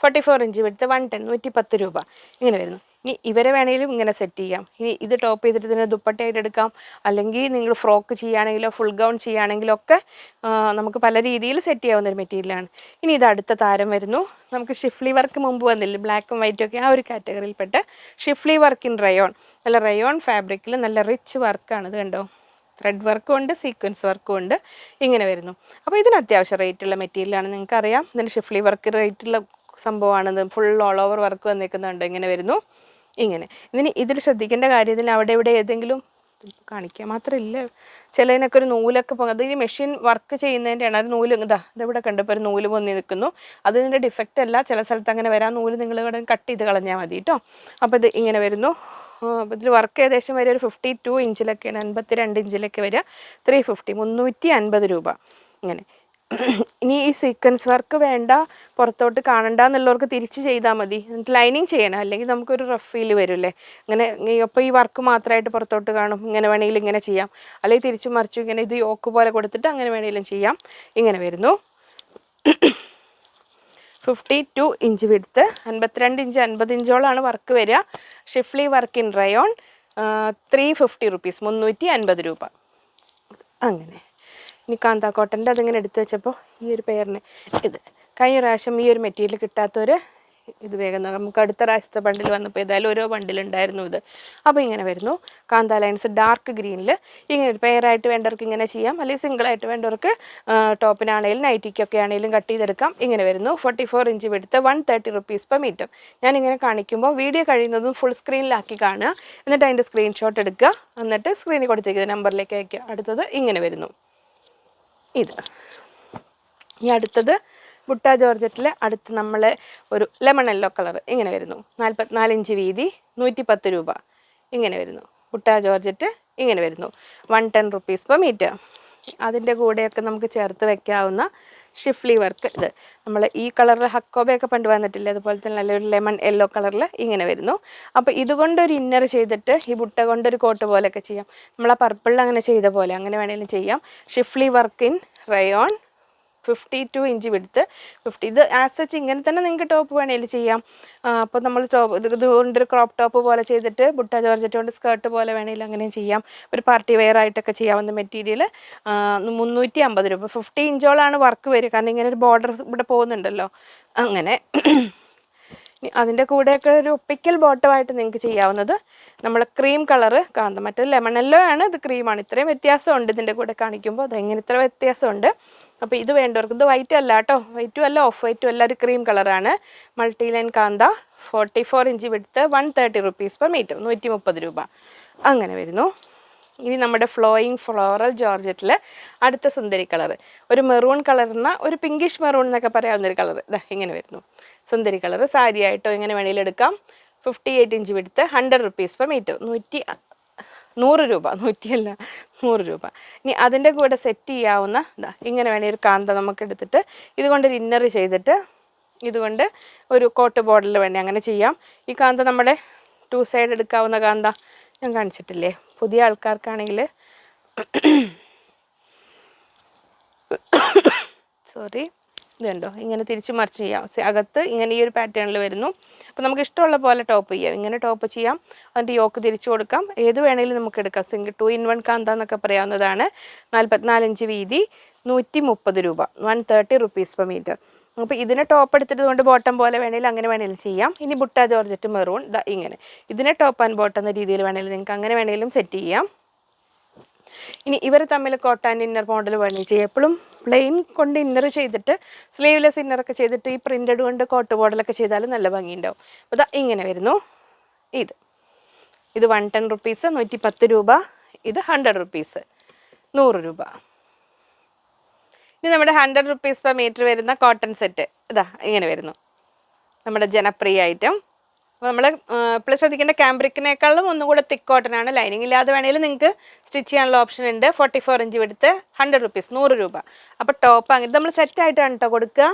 44 ഇഞ്ച് വിടുത്ത് 110, 110 രൂപ ഇങ്ങനെ വരുന്നു. ഇനി ഇവരെ വേണമെങ്കിലും ഇങ്ങനെ സെറ്റ് ചെയ്യാം. ഇനി ഇത് ടോപ്പ് ചെയ്തിട്ട് ഇതിനെ ദുപ്പട്ടയായിട്ട് എടുക്കാം, അല്ലെങ്കിൽ നിങ്ങൾ ഫ്രോക്ക് ചെയ്യുകയാണെങ്കിലോ ഫുൾ ഗൗൺ ചെയ്യുകയാണെങ്കിലോ ഒക്കെ നമുക്ക് പല രീതിയിൽ സെറ്റ് ചെയ്യാവുന്ന ഒരു മെറ്റീരിയലാണ്. ഇനി ഇത് അടുത്ത താരം വരുന്നു, നമുക്ക് ഷിഫ്ലി വർക്ക് മുമ്പ് വന്നില്ല, ബ്ലാക്കും വൈറ്റും ഒക്കെ ആ ഒരു കാറ്റഗറിയിൽപ്പെട്ട ഷിഫ്ലി വർക്ക് ഇൻ റയോൺ. നല്ല റയോൺ ഫാബ്രിക്കിൽ നല്ല റിച്ച് വർക്കാണ്. ഇത് കണ്ടോ, ത്രെഡ് വർക്കും ഉണ്ട്, സീക്വൻസ് വർക്കും ഉണ്ട്, ഇങ്ങനെ വരുന്നു. അപ്പോൾ ഇതിന് അത്യാവശ്യം റേറ്റുള്ള മെറ്റീരിയലാണ്, നിങ്ങൾക്കറിയാം. ഇതിന് ഷിഫ്ലി വർക്ക് റേറ്റുള്ള സംഭവമാണിത്. ഫുൾ ഓൾ ഓവർ വർക്ക് വന്നിരിക്കുന്നുണ്ട്, ഇങ്ങനെ വരുന്നു. ഇങ്ങനെ ഇതിൽ ശ്രദ്ധിക്കേണ്ട കാര്യം, ഇതിൽ അവിടെ ഇവിടെ ഏതെങ്കിലും കാണിക്കാൻ മാത്രമില്ല, ചിലതിനൊക്കെ ഒരു നൂലൊക്കെ പോകും. അത് ഈ മെഷീൻ വർക്ക് ചെയ്യുന്നതിൻ്റെയാണ്. ഒരു നൂല് ഇതെവിടെ കണ്ടപ്പോൾ ഒരു നൂല് പൊന്നി നിൽക്കുന്നു, അതിൻ്റെ ഡിഫക്റ്റ് അല്ല, ചില സ്ഥലത്ത് അങ്ങനെ വരാൻ നൂല് നിങ്ങൾ ഇവിടെ കട്ട് ചെയ്ത് കളഞ്ഞാൽ മതി കേട്ടോ. അപ്പോൾ ഇത് ഇങ്ങനെ വരുന്നു. അപ്പോൾ ഇതിൽ വർക്ക് ഏകദേശം വരെ ഒരു 52 ഇഞ്ചിലൊക്കെയാണ്, 52 ഇഞ്ചിലൊക്കെ വരിക. 350, 350 രൂപ ഇങ്ങനെ. ഇനി ഈ സീക്വൻസ് വർക്ക് വേണ്ട, പുറത്തോട്ട് കാണണ്ട എന്നുള്ളവർക്ക് തിരിച്ച് ചെയ്താൽ മതി, എന്നിട്ട് ലൈനിങ് ചെയ്യണം, അല്ലെങ്കിൽ നമുക്കൊരു റഫ് ഫീൽ വരില്ലേ ഇങ്ങനെ. അപ്പോൾ ഈ വർക്ക് മാത്രമായിട്ട് പുറത്തോട്ട് കാണും, ഇങ്ങനെ വേണമെങ്കിലും ഇങ്ങനെ ചെയ്യാം, അല്ലെങ്കിൽ തിരിച്ചു മറിച്ചു ഇങ്ങനെ ഇത് യോക്ക് പോലെ കൊടുത്തിട്ട് അങ്ങനെ വേണമെങ്കിലും ചെയ്യാം. ഇങ്ങനെ വരുന്നു. 52 ഇഞ്ച് വിടുത്ത്, 52 ഇഞ്ച്, 50 ഇഞ്ചോളാണ് വർക്ക് വരിക. Schiffli work in rayon, 350 rupees, 350 രൂപ അങ്ങനെ. ഇനി കാന്ത കോട്ടൻ്റെ അതിങ്ങനെ എടുത്ത് വെച്ചപ്പോൾ ഈ ഒരു പെയറിന് ഇത് കഴിഞ്ഞ പ്രാവശ്യം ഈ ഒരു മെറ്റീരിയൽ കിട്ടാത്തവർ ഇത് വേഗം നമുക്ക് അടുത്ത പ്രാവശ്യത്തെ ബണ്ടിൽ വന്നപ്പോൾ ഏതായാലും ഓരോ ബണ്ടിലുണ്ടായിരുന്നു ഇത്. അപ്പോൾ ഇങ്ങനെ വരുന്നു, കാന്ത ലൈൻസ് ഡാർക്ക് ഗ്രീനിൽ. ഇങ്ങനെ പെയറായിട്ട് വേണ്ടവർക്ക് ഇങ്ങനെ ചെയ്യാം, അല്ലെങ്കിൽ സിംഗിളായിട്ട് വേണ്ടവർക്ക് ടോപ്പിനാണെങ്കിലും നൈറ്റിക്കൊക്കെ ആണെങ്കിലും കട്ട് ചെയ്തെടുക്കാം. ഇങ്ങനെ വരുന്നു. 44 ഇഞ്ച് വിടുത്ത് 130 rupees per meter. ഞാനിങ്ങനെ കാണിക്കുമ്പോൾ വീഡിയോ കഴിയുന്നതും ഫുൾ സ്ക്രീനിലാക്കി കാണുക, എന്നിട്ട് അതിൻ്റെ സ്ക്രീൻഷോട്ട് എടുക്കുക, എന്നിട്ട് സ്ക്രീനിൽ കൊടുത്തിരിക്കുന്ന നമ്പറിലേക്ക് അയക്കുക. അടുത്തത് ഇങ്ങനെ വരുന്നു. ഇത് ഈ അടുത്തത് ബുട്ട ജോർജറ്റിൽ അടുത്ത് നമ്മൾ ഒരു ലെമൺ യെല്ലോ കളർ ഇങ്ങനെ വരുന്നു, 44 ഇഞ്ച് വീതി, 110 രൂപ ഇങ്ങനെ വരുന്നു. ബുട്ട ജോർജറ്റ് ഇങ്ങനെ വരുന്നു, 110 rupees per meter. അതിൻ്റെ കൂടെയൊക്കെ നമുക്ക് ചേർത്ത് വെക്കാവുന്ന ഷിഫ്ലി വർക്ക്. ഇത് നമ്മൾ ഈ കളറിൽ ഹക്കോബയൊക്കെ പണ്ട് വന്നിട്ടില്ല, അതുപോലെ തന്നെ നല്ലൊരു ലെമൺ യെല്ലോ കളറിൽ ഇങ്ങനെ വരുന്നു. അപ്പോൾ ഇതുകൊണ്ടൊരു ഇന്നർ ചെയ്തിട്ട് ഈ ബുട്ട കൊണ്ടൊരു കോട്ട് പോലെയൊക്കെ ചെയ്യാം, നമ്മൾ ആ പർപ്പിളിൽ അങ്ങനെ ചെയ്ത പോലെ അങ്ങനെ വേണമെങ്കിലും ചെയ്യാം. Schiffli work in rayon, 52 inch വിടുത്ത് 50. ഇത് ആസ് സച്ച് ഇങ്ങനെ തന്നെ നിങ്ങൾക്ക് ടോപ്പ് വേണേൽ ചെയ്യാം. അപ്പോൾ നമ്മൾ ഇതുകൊണ്ടൊരു ക്രോപ്പ് ടോപ്പ് പോലെ ചെയ്തിട്ട് ബുട്ട ജോർജറ്റ് കൊണ്ട് സ്കേർട്ട് പോലെ വേണമെങ്കിൽ അങ്ങനെയും ചെയ്യാം. ഒരു പാർട്ടി വെയർ ആയിട്ടൊക്കെ ചെയ്യാവുന്ന മെറ്റീരിയൽ 350 രൂപ. 50 ഇഞ്ചോളാണ് വർക്ക് വരിക, കാരണം ഇങ്ങനെ ഒരു ബോർഡർ ഇവിടെ പോകുന്നുണ്ടല്ലോ അങ്ങനെ. അതിൻ്റെ കൂടെയൊക്കെ ഒരു ഒപ്പിക്കൽ ബോട്ടമായിട്ട് നിങ്ങൾക്ക് ചെയ്യാവുന്നത് നമ്മൾ ക്രീം കളറ് കാന്ത, മറ്റേത് ലെമൺ യെല്ലോ ആണ്, ഇത് ക്രീമാണ്. ഇത്രയും വ്യത്യാസമുണ്ട് ഇതിൻ്റെ കൂടെ കാണിക്കുമ്പോൾ, അതെങ്ങനെ ഇത്ര വ്യത്യാസമുണ്ട്. അപ്പോൾ ഇത് വേണ്ടവർക്ക്, ഇത് വൈറ്റ് അല്ല കേട്ടോ, വൈറ്റും അല്ല ഓഫ് വൈറ്റും അല്ല, ഒരു ക്രീം കളറാണ്. മൾട്ടി ലൈൻ കാന്ത 44 ഇഞ്ച് വിടുത്ത് 130 റുപ്പീസ് പെർ മീറ്റർ, 130 രൂപ അങ്ങനെ വരുന്നു. ഇനി നമ്മുടെ ഫ്ലോയിങ് ഫ്ലോറൽ ജോർജറ്റിൽ അടുത്ത സുന്ദരി കളർ, ഒരു മെറൂൺ കളറിന് ഒരു പിങ്കിഷ് മെറൂൺ എന്നൊക്കെ പറയാവുന്നൊരു കളർ. ഇതാ ഇങ്ങനെ വരുന്നു സുന്ദരി കളർ. സാരി ആയിട്ടോ ഇങ്ങനെ വേണമെങ്കിലും എടുക്കാം. 58 ഇഞ്ച് വിടുത്ത് 100 റുപ്പീസ് പെർ മീറ്റർ, 100 രൂപ, 100 അല്ല 100 രൂപ. ഇനി അതിൻ്റെ കൂടെ സെറ്റ് ചെയ്യാവുന്ന ഇതാ ഇങ്ങനെ വേണമെങ്കിൽ ഒരു കാന്ത നമുക്ക് എടുത്തിട്ട് ഇതുകൊണ്ടൊരു ഇന്നർ ചെയ്തിട്ട് ഇതുകൊണ്ട് ഒരു കോട്ട് ബോർഡറിൽ വേണ്ടി അങ്ങനെ ചെയ്യാം. ഈ കാന്ത നമ്മുടെ 2 സൈഡ് എടുക്കാവുന്ന കാന്ത ഞാൻ കാണിച്ചിട്ടില്ലേ, പുതിയ ആൾക്കാർക്കാണെങ്കിൽ സോറി, ഇതുണ്ടോ ഇങ്ങനെ തിരിച്ച് മറിച്ച് ചെയ്യാം. അകത്ത് ഇങ്ങനെ ഈ ഒരു പാറ്റേണിൽ വരുന്നു. അപ്പോൾ നമുക്ക് ഇഷ്ടമുള്ള പോലെ ടോപ്പ് ചെയ്യാം, ഇങ്ങനെ ടോപ്പ് ചെയ്യാം. അതിൻ്റെ യോക്ക് തിരിച്ചു കൊടുക്കാം, ഏത് വേണമെങ്കിലും നമുക്ക് എടുക്കാം. സിംഗിൾ 2 in 1 കാന്ത എന്നൊക്കെ പറയാവുന്നതാണ്. 44 ഇഞ്ച് വീതി, 130 രൂപ, 130 റുപ്പീസ് പെർ മീറ്റർ. അപ്പോൾ ഇതിനെ ടോപ്പ് എടുത്തിട്ട് കൊണ്ട് ബോട്ടം പോലെ വേണമെങ്കിൽ അങ്ങനെ വേണമെങ്കിലും ചെയ്യാം. ഇനി ബുട്ട ജോർജറ്റ് മെറൂൺ ഇങ്ങനെ, ഇതിനെ ടോപ്പ് ആൻഡ് ബോട്ടം എന്ന രീതിയിൽ വേണമെങ്കിലും നിങ്ങൾക്ക് അങ്ങനെ വേണമെങ്കിലും സെറ്റ് ചെയ്യാം. ഇനി ഇവർ തമ്മിൽ കോട്ട് ആൻഡ് ഇന്നർ മോഡൽ വേണമെങ്കിൽ ചെയ്യാം. എപ്പോഴും പ്ലെയിൻ കൊണ്ട് ഇന്നർ ചെയ്തിട്ട് സ്ലീവ്ലെസ് ഇന്നറൊക്കെ ചെയ്തിട്ട് ഈ പ്രിൻറ്റഡ് കൊണ്ട് കോട്ട് മോഡലൊക്കെ ചെയ്താൽ നല്ല ഭംഗിയുണ്ടാവും. അപ്പോൾ ഇങ്ങനെ വരുന്നു. ഇത് 110 റുപ്പീസ്, 110 രൂപ. ഇത് 100 റുപ്പീസ്, 100 രൂപ. ഇനി നമ്മുടെ 100 റുപ്പീസ് പെർ മീറ്റർ വരുന്ന കോട്ടൺ സെറ്റ് ഇതാ ഇങ്ങനെ വരുന്നു, നമ്മുടെ ജനപ്രിയ ഐറ്റം. അപ്പോൾ നമ്മൾ ഇപ്പോൾ ശ്രദ്ധിക്കേണ്ട ക്യാമ്പ്രിക്കിനേക്കാളും ഒന്നുകൂടെ തിക്ക് കോട്ടനാണ്. ലൈനിങ് ഇല്ലാതെ വേണമെങ്കിൽ നിങ്ങൾക്ക് സ്റ്റിച്ച് ചെയ്യാനുള്ള ഓപ്ഷൻ ഉണ്ട്. 44 ഇഞ്ച് വിടുത്ത് 100 റുപ്പീസ്, 100 രൂപ. അപ്പോൾ ടോപ്പ് അങ്ങനെ നമ്മൾ സെറ്റായിട്ടാണ് കേട്ടോ കൊടുക്കുക,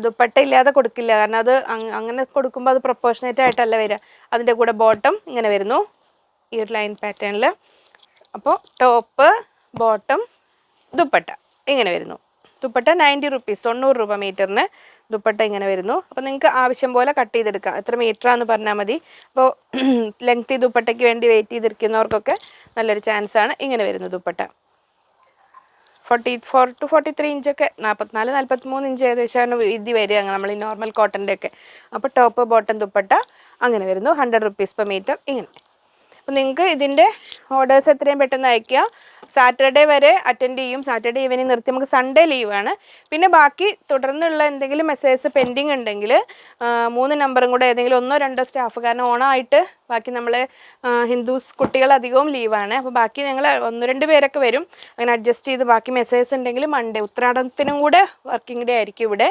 ദുപ്പട്ട ഇല്ലാതെ കൊടുക്കില്ല. കാരണം അത് അങ്ങനെ കൊടുക്കുമ്പോൾ അത് പ്രൊപ്പോർഷനേറ്റ് ആയിട്ടല്ല വരിക. അതിൻ്റെ കൂടെ ബോട്ടം ഇങ്ങനെ വരുന്നു ഈ ഒരു ലൈൻ പാറ്റേണിൽ. അപ്പോൾ ടോപ്പ് ബോട്ടം ദുപ്പട്ട ഇങ്ങനെ വരുന്നു. ദുപ്പട്ട 90 റുപ്പീസ്, 90 രൂപ മീറ്ററിന് ദുപ്പട്ട ഇങ്ങനെ വരുന്നു. അപ്പോൾ നിങ്ങൾക്ക് ആവശ്യം പോലെ കട്ട് ചെയ്തെടുക്കാം, എത്ര മീറ്ററാന്ന് പറഞ്ഞാൽ മതി. അപ്പോൾ ലെങ്തി ദുപ്പട്ടയ്ക്ക് വേണ്ടി വെയിറ്റ് ചെയ്തിരിക്കുന്നവർക്കൊക്കെ നല്ലൊരു ചാൻസാണ്. ഇങ്ങനെ വരുന്നു ദുപ്പട്ട 44 to 43 ഇഞ്ചൊക്കെ, 44-43 ഇഞ്ച് ഏകദേശമാണ് വീതി വരിക നമ്മൾ ഈ നോർമൽ കോട്ടൻ്റെ ഒക്കെ. അപ്പോൾ ടോപ്പ് ബോട്ടം ദുപ്പട്ട അങ്ങനെ വരുന്നു, 100 റുപ്പീസ് പെർ മീറ്റർ ഇങ്ങനെ. അപ്പോൾ നിങ്ങൾക്ക് ഇതിൻ്റെ ഓർഡേഴ്സ് എത്രയും പെട്ടെന്ന് അയയ്ക്കുക. സാറ്റർഡേ വരെ അറ്റൻഡ് ചെയ്യും. സാറ്റർഡേ ഈവനിങ് നിർത്തി നമുക്ക് സൺഡേ ലീവാണ്. പിന്നെ ബാക്കി തുടർന്നുള്ള എന്തെങ്കിലും മെസ്സേജസ് പെൻഡിങ് ഉണ്ടെങ്കിൽ 3 നമ്പറും കൂടെ ഏതെങ്കിലും 1-2 സ്റ്റാഫ്, കാരണം ഓണമായിട്ട് ബാക്കി നമ്മൾ ഹിന്ദുസ് കുട്ടികൾ അധികവും ലീവാണ്. അപ്പോൾ ബാക്കി ഞങ്ങൾ 1-2 പേരൊക്കെ വരും. അങ്ങനെ അഡ്ജസ്റ്റ് ചെയ്ത് ബാക്കി മെസ്സേജസ് ഉണ്ടെങ്കിൽ മൺഡേ, ഉത്രാടത്തിനും കൂടെ വർക്കിംഗ് ഡേ ആയിരിക്കും ഇവിടെ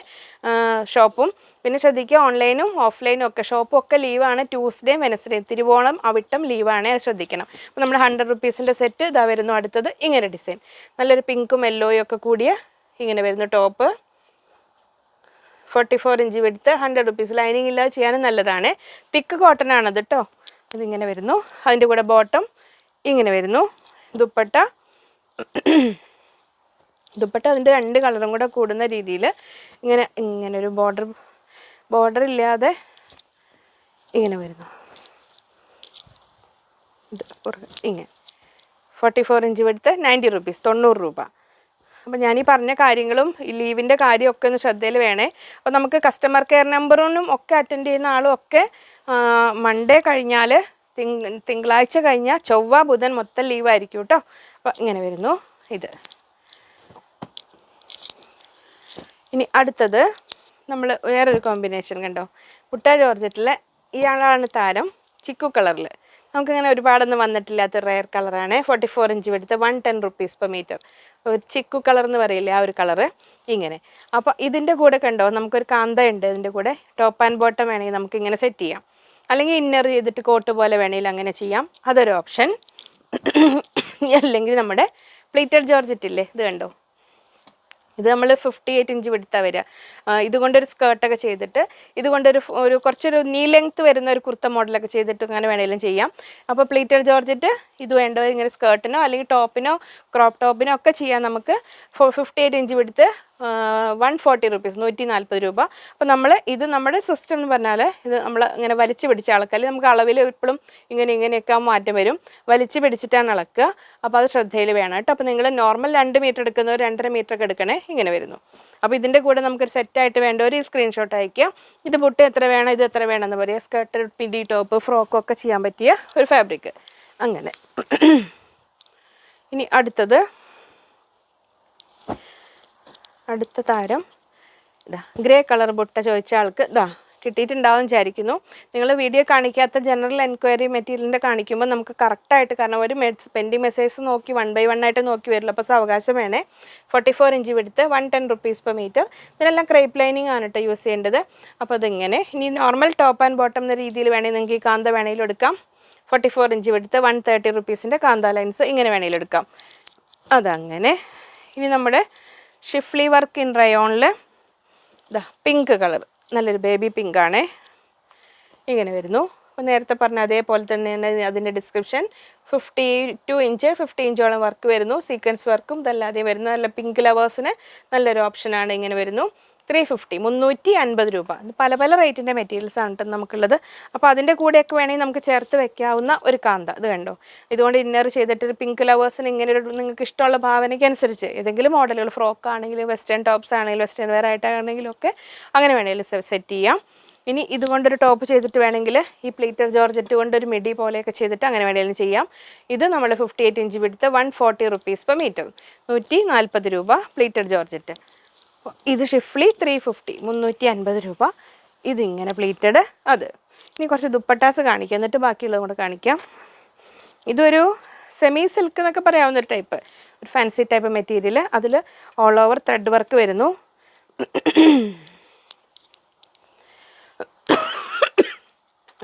ഷോപ്പും. പിന്നെ ശ്രദ്ധിക്കുക, ഓൺലൈനും ഓഫ്ലൈനും ഒക്കെ ഷോപ്പും ഒക്കെ ലീവാണ്. ട്യൂസ്ഡേയും വെനസ്ഡേയും, തിരുവോണം അവിട്ടം ലീവാണ്, അത് ശ്രദ്ധിക്കണം. അപ്പോൾ നമ്മൾ 100 റുപ്പീസിൻ്റെ സെറ്റ് ഇതാ വരുന്നു. അടുത്തത് ഇങ്ങനെ ഡിസൈൻ, നല്ലൊരു പിങ്കും യെല്ലോയും ഒക്കെ കൂടിയ ഇങ്ങനെ വരുന്നു ടോപ്പ്. 44 ഇഞ്ച് വിടുത്ത്, 100 റുപ്പീസ്. ലൈനിങ് ഇല്ലാതെ ചെയ്യാനും നല്ലതാണ്. തിക്ക് കോട്ടൺ ആണത് കേട്ടോ. ഇതിങ്ങനെ വരുന്നു. അതിൻ്റെ കൂടെ ബോട്ടം ഇങ്ങനെ വരുന്നു. ദുപ്പട്ട അതിൻ്റെ 2 കളറും കൂടെ കൂടുന്ന രീതിയിൽ ഇങ്ങനെ ഒരു ബോർഡർ ഇല്ലാതെ ഇങ്ങനെ വരുന്നു. ഇത് ഇങ്ങനെ 44 ഇഞ്ച് വിടുത്ത് 90 റുപ്പീസ്, 90 രൂപ. അപ്പോൾ ഞാനീ പറഞ്ഞ കാര്യങ്ങളും ഈ ലീവിൻ്റെ കാര്യമൊക്കെ ഒന്ന് ശ്രദ്ധയിൽ വേണേ. അപ്പോൾ നമുക്ക് കസ്റ്റമർ കെയർ നമ്പറിനും ഒക്കെ അറ്റൻഡ് ചെയ്യുന്ന ആളും ഒക്കെ മൺഡേ കഴിഞ്ഞാൽ തിങ്കളാഴ്ച കഴിഞ്ഞാൽ ചൊവ്വ ബുധൻ മൊത്തം ലീവായിരിക്കും കേട്ടോ. അപ്പോൾ ഇങ്ങനെ വരുന്നു ഇത്. ഇനി അടുത്തത് നമ്മൾ വേറൊരു കോമ്പിനേഷൻ കണ്ടോ, ബുട്ട ജോർജറ്റിലെ ഇയാളാണ് താരം, ചിക്കു കളറിൽ. നമുക്കിങ്ങനെ ഒരുപാടൊന്നും വന്നിട്ടില്ലാത്ത റെയർ കളറാണ്. 44 ഇഞ്ച് വിടുത്ത്, 110 റുപ്പീസ് പെർ മീറ്റർ. ഒരു ചിക്കു കളർ എന്ന് പറയില്ലേ, ആ ഒരു കളറ് ഇങ്ങനെ. അപ്പോൾ ഇതിൻ്റെ കൂടെ കണ്ടോ നമുക്കൊരു കാന്ത ഉണ്ട്. ഇതിൻ്റെ കൂടെ ടോപ്പ് ആൻഡ് ബോട്ടം വേണമെങ്കിൽ നമുക്ക് ഇങ്ങനെ സെറ്റ് ചെയ്യാം, അല്ലെങ്കിൽ ഇന്നർ ചെയ്തിട്ട് കോട്ട് പോലെ വേണമെങ്കിൽ അങ്ങനെ ചെയ്യാം, അതൊരു ഓപ്ഷൻ. അല്ലെങ്കിൽ നമ്മുടെ പ്ലീറ്റഡ് ജോർജറ്റ് ഇല്ലേ, ഇത് കണ്ടോ, ഇത് നമ്മൾ 58 ഇഞ്ച് വിടുത്താണ് വരിക. ഇതുകൊണ്ടൊരു സ്കേർട്ടൊക്കെ ചെയ്തിട്ട് ഇതുകൊണ്ടൊരു കുറച്ചൊരു നീ ലെങ്ത്ത് വരുന്ന ഒരു കുർത്ത മോഡലൊക്കെ ചെയ്തിട്ട് അങ്ങനെ വേണമെങ്കിലും ചെയ്യാം. അപ്പോൾ പ്ലീറ്റഡ് ജോർജറ്റ് ഇത് വേണ്ടവർ ഇങ്ങനെ സ്കേർട്ടിനോ അല്ലെങ്കിൽ ടോപ്പിനോ ക്രോപ്പ് ടോപ്പിനോ ഒക്കെ ചെയ്യാം നമുക്ക്. 58 ഇഞ്ച് വിടുത്ത്, 140 140 രൂപ. അപ്പോൾ നമ്മൾ ഇത് നമ്മുടെ സിസ്റ്റം എന്ന് പറഞ്ഞാൽ ഇത് നമ്മൾ ഇങ്ങനെ വലിച്ചു പിടിച്ച് അളക്കൽ, നമുക്ക് അളവിൽ എപ്പോഴും ഇങ്ങനെയൊക്കെ മാറ്റം വരും, വലിച്ചു പിടിച്ചിട്ടാണ് അളക്കുക. അപ്പോൾ അത് ശ്രദ്ധയിൽ വേണം കേട്ടോ. അപ്പോൾ നിങ്ങൾ നോർമൽ 2 മീറ്റർ എടുക്കുന്നവർ 2.5 മീറ്റർ ഒക്കെ എടുക്കണേ, ഇങ്ങനെ വരുന്നു. അപ്പോൾ ഇതിൻ്റെ കൂടെ നമുക്കൊരു സെറ്റായിട്ട് വേണ്ടവർ ഈ സ്ക്രീൻഷോട്ട് അയക്കുക. ഇത് ബുട്ട എത്ര വേണം, ഇത് എത്ര വേണമെന്ന് പറയുക. സ്കേർട്ട്, പിടി, ടോപ്പ്, ഫ്രോക്കൊക്കെ ചെയ്യാൻ പറ്റിയ ഒരു ഫാബ്രിക്. അങ്ങനെ ഇനി അടുത്ത താരം ഇതാ ഗ്രേ കളർ ബുട്ട ചോദിച്ച ആൾക്ക് ഇതാ കിട്ടിയിട്ടുണ്ടാവും വിചാരിക്കുന്നു. നിങ്ങൾ വീഡിയോ കാണിക്കാത്ത ജനറൽ എൻക്വയറി മെറ്റീരിയലിൻ്റെ കാണിക്കുമ്പോൾ നമുക്ക് കറക്റ്റായിട്ട്, കാരണം ഒരു പെൻഡിങ് മെസ്സേജ് നോക്കി 1 by 1 ആയിട്ട് നോക്കി വരില്ല. അപ്പോൾ അവകാശം വേണേ. 44 ഇഞ്ച് വിടുത്ത് 110 rupees per meter. ഇതിനെല്ലാം ക്രേപ്പ് ലൈനിങ് ആണ് കേട്ടോ യൂസ് ചെയ്യേണ്ടത്. അപ്പോൾ അതിങ്ങനെ. ഇനി നോർമൽ ടോപ്പ് ആൻഡ് ബോട്ടം എന്ന രീതിയിൽ വേണമെങ്കിൽ നിങ്ങൾക്ക് ഈ കാന്ത വേണമെങ്കിലും എടുക്കാം. 44 ഇഞ്ച് വിടുത്ത് 130 rupeesൻ്റെ കാന്ത ലൈൻസ് ഇങ്ങനെ വേണമെങ്കിലും എടുക്കാം. അതങ്ങനെ. ഇനി നമ്മുടെ ഷിഫ്ലി വർക്ക് ഇൻ റയോണിൽ ഇതാ പിങ്ക് കളർ, നല്ലൊരു ബേബി പിങ്ക് ആണ്, ഇങ്ങനെ വരുന്നു. അപ്പോൾ നേരത്തെ പറഞ്ഞ അതേപോലെ തന്നെയാണ് അതിൻ്റെ ഡിസ്ക്രിപ്ഷൻ. 52 ഇഞ്ച് 50 ഇഞ്ചോളം വർക്ക് വരുന്നു, സീക്വൻസ് വർക്കും ഇതല്ലാതെ വരുന്ന നല്ല പിങ്ക് ലവേഴ്സിന് നല്ലൊരു ഓപ്ഷനാണ്. ഇങ്ങനെ വരുന്നു. 350 350 രൂപ. പല പല റേറ്റിൻ്റെ മെറ്റീരിയൽസ് ആണ് കേട്ടോ നമുക്കുള്ളത്. അപ്പോൾ അതിൻ്റെ കൂടെയൊക്കെ വേണമെങ്കിൽ നമുക്ക് ചേർത്ത് വെക്കാവുന്ന ഒരു കാന്ത. ഇത് കണ്ടോ, ഇതുകൊണ്ട് ഇന്നർ ചെയ്തിട്ട് ഒരു പിങ്ക് ലവേഴ്സിന് ഇങ്ങനെ ഒരു നിങ്ങൾക്ക് ഇഷ്ടമുള്ള ഭാവനയ്ക്ക് അനുസരിച്ച് ഏതെങ്കിലും മോഡലുകൾ, ഫ്രോക്ക് ആണെങ്കിലും വെസ്റ്റേൺ ടോപ്സ് ആണെങ്കിലും വെസ്റ്റേൺ വെയർ ആയിട്ടാണെങ്കിലും ഒക്കെ അങ്ങനെ വേണമെങ്കിൽ സെറ്റ് ചെയ്യാം. ഇനി ഇതുകൊണ്ടൊരു ടോപ്പ് ചെയ്തിട്ട് വേണമെങ്കിൽ ഈ പ്ലീറ്റർ ജോർജറ്റ് കൊണ്ടൊരു മിഡി പോലെയൊക്കെ ചെയ്തിട്ട് അങ്ങനെ വേണമെങ്കിലും ചെയ്യാം. ഇത് നമ്മൾ 58 ഇഞ്ച് വിടുത്ത് 140 rupees per meter, 140 രൂപ പ്ലീറ്റർ ജോർജറ്റ്. ഇത് ഷിഫ്ലി 350 350 രൂപ. ഇതിങ്ങനെ പ്ലീറ്റഡ്. അത് ഇനി കുറച്ച് ദുപ്പട്ടാസ് കാണിക്കാം, എന്നിട്ട് ബാക്കിയുള്ളത് കൂടെ കാണിക്കാം. ഇതൊരു സെമി സിൽക്ക് എന്നൊക്കെ പറയാവുന്ന ഒരു ടൈപ്പ്, ഒരു ഫാൻസി ടൈപ്പ് മെറ്റീരിയൽ. അതിൽ ഓൾ ഓവർ ത്രെഡ് വർക്ക് വരുന്നു.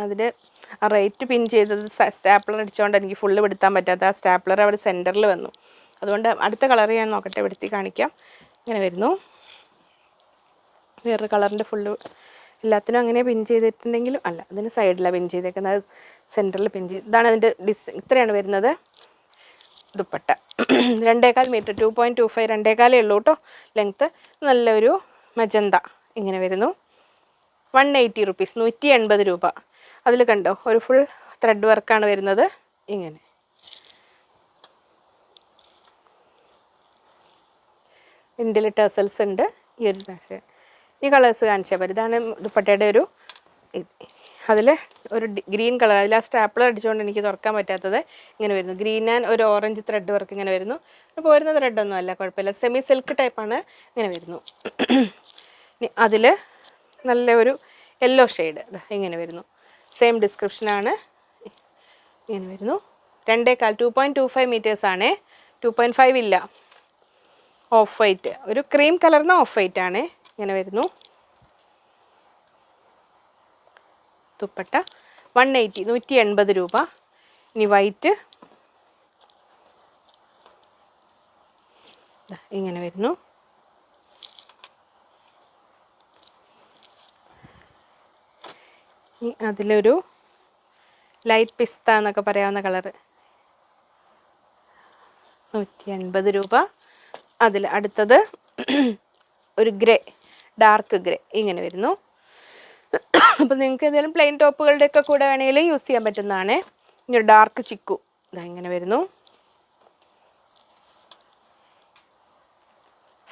അതിൽ ആ റേറ്റ് പിൻ ചെയ്തത് സ്റ്റാപ്ലർ അടിച്ചുകൊണ്ട് എനിക്ക് ഫുള്ള് വിടുത്താൻ പറ്റാത്ത ആ സ്റ്റാപ്ലർ അവിടെ സെൻറ്ററിൽ വന്നു. അതുകൊണ്ട് അടുത്ത കളർ ഞാൻ നോക്കട്ടെ, വിടുത്തി കാണിക്കാം. ഇങ്ങനെ വരുന്നു. വേറൊരു കളറിൻ്റെ ഫുള്ള് എല്ലാത്തിനും അങ്ങനെ പിൻ ചെയ്തിട്ടുണ്ടെങ്കിലും അല്ല, അതിന് സൈഡിലാണ് പിൻ ചെയ്തേക്കുന്നത്, സെൻറ്ററിൽ പിൻ ചെയ്ത്. ഇതാണ് അതിൻ്റെ ഇത്രയാണ് വരുന്നത് ദുപ്പട്ട. 2.25 മീറ്റർ 2.25 2.25 ഉള്ളൂ കേട്ടോ ലെങ്ത്ത്. നല്ലൊരു മജന്ത ഇങ്ങനെ വരുന്നു. 180 rupees 180 രൂപ. അതിൽ കണ്ടോ ഒരു ഫുൾ ത്രെഡ് വർക്കാണ് വരുന്നത്. ഇങ്ങനെ ഇന്ത്യയിൽ ടേസൽസ് ഉണ്ട്. ഈ ഒരു ഈ കളേഴ്സ് കാണിച്ചാൽ മതി. ഇതാണ് ദുപ്പട്ടയുടെ ഒരു അതിൽ ഒരു ഗ്രീൻ കളർ, അതിൽ ആ സ്റ്റാപ്ലർ അടിച്ചുകൊണ്ട് എനിക്ക് തുറക്കാൻ പറ്റാത്തത്. ഇങ്ങനെ വരുന്നു. ഗ്രീൻ ആൻഡ് ഒരു ഓറഞ്ച് ത്രെഡ് വർക്ക് ഇങ്ങനെ വരുന്നു. അപ്പോൾ പോരുന്ന ത്രെഡൊന്നും അല്ല, കുഴപ്പമില്ല. സെമി സിൽക്ക് ടൈപ്പാണ്. ഇങ്ങനെ വരുന്നു. അതിൽ നല്ല ഒരു യെല്ലോ ഷെയ്ഡ് ഇങ്ങനെ വരുന്നു. സെയിം ഡിസ്ക്രിപ്ഷനാണ്. ഇങ്ങനെ വരുന്നു. 2.25 2.25 മീറ്റേഴ്സ് ആണ്, 2.5 ഇല്ല. ഓഫ് വൈറ്റ്, ഒരു ക്രീം കളറിന് ഓഫ് വൈറ്റ് ആണ്. ഇങ്ങനെ വരുന്നു. ദുപ്പട്ട 180 180 രൂപ. ഇനി വൈറ്റ് ഇങ്ങനെ വരുന്നു. ഇനി അതിലൊരു ലൈറ്റ് പിസ്ത എന്നൊക്കെ പറയാവുന്ന കളറ് 180 രൂപ. അതിൽ അടുത്തത് ഒരു ഗ്രേ, ഡാർക്ക് ഗ്രേ ഇങ്ങനെ വരുന്നു. അപ്പോൾ നിങ്ങൾക്ക് എന്തെങ്കിലും പ്ലെയിൻ ടോപ്പുകളുടെയൊക്കെ കൂടെ വേണമെങ്കിൽ യൂസ് ചെയ്യാൻ പറ്റുന്നതാണ്. ഇനി ഒരു ഡാർക്ക് ചിക്കു ഇതാ ഇങ്ങനെ വരുന്നു.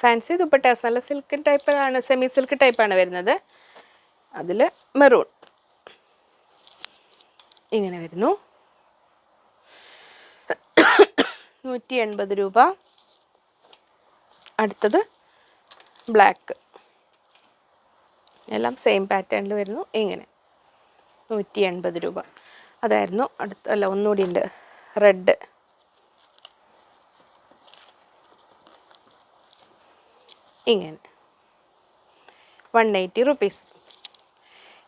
ഫാൻസി ദുപ്പട്ടാസ്, നല്ല സിൽക്ക് ടൈപ്പാണ്, സെമി സിൽക്ക് ടൈപ്പാണ് വരുന്നത്. അതിൽ മെറൂൺ ഇങ്ങനെ വരുന്നു. 180 രൂപ. അടുത്തത് ബ്ലാക്ക്, എല്ലാം സെയിം പാറ്റേണിൽ വരുന്നു. ഇങ്ങനെ 180 രൂപ. അതായിരുന്നു ഒന്നുകൂടി ഉണ്ട് റെഡ്. ഇങ്ങനെ 180 rupees.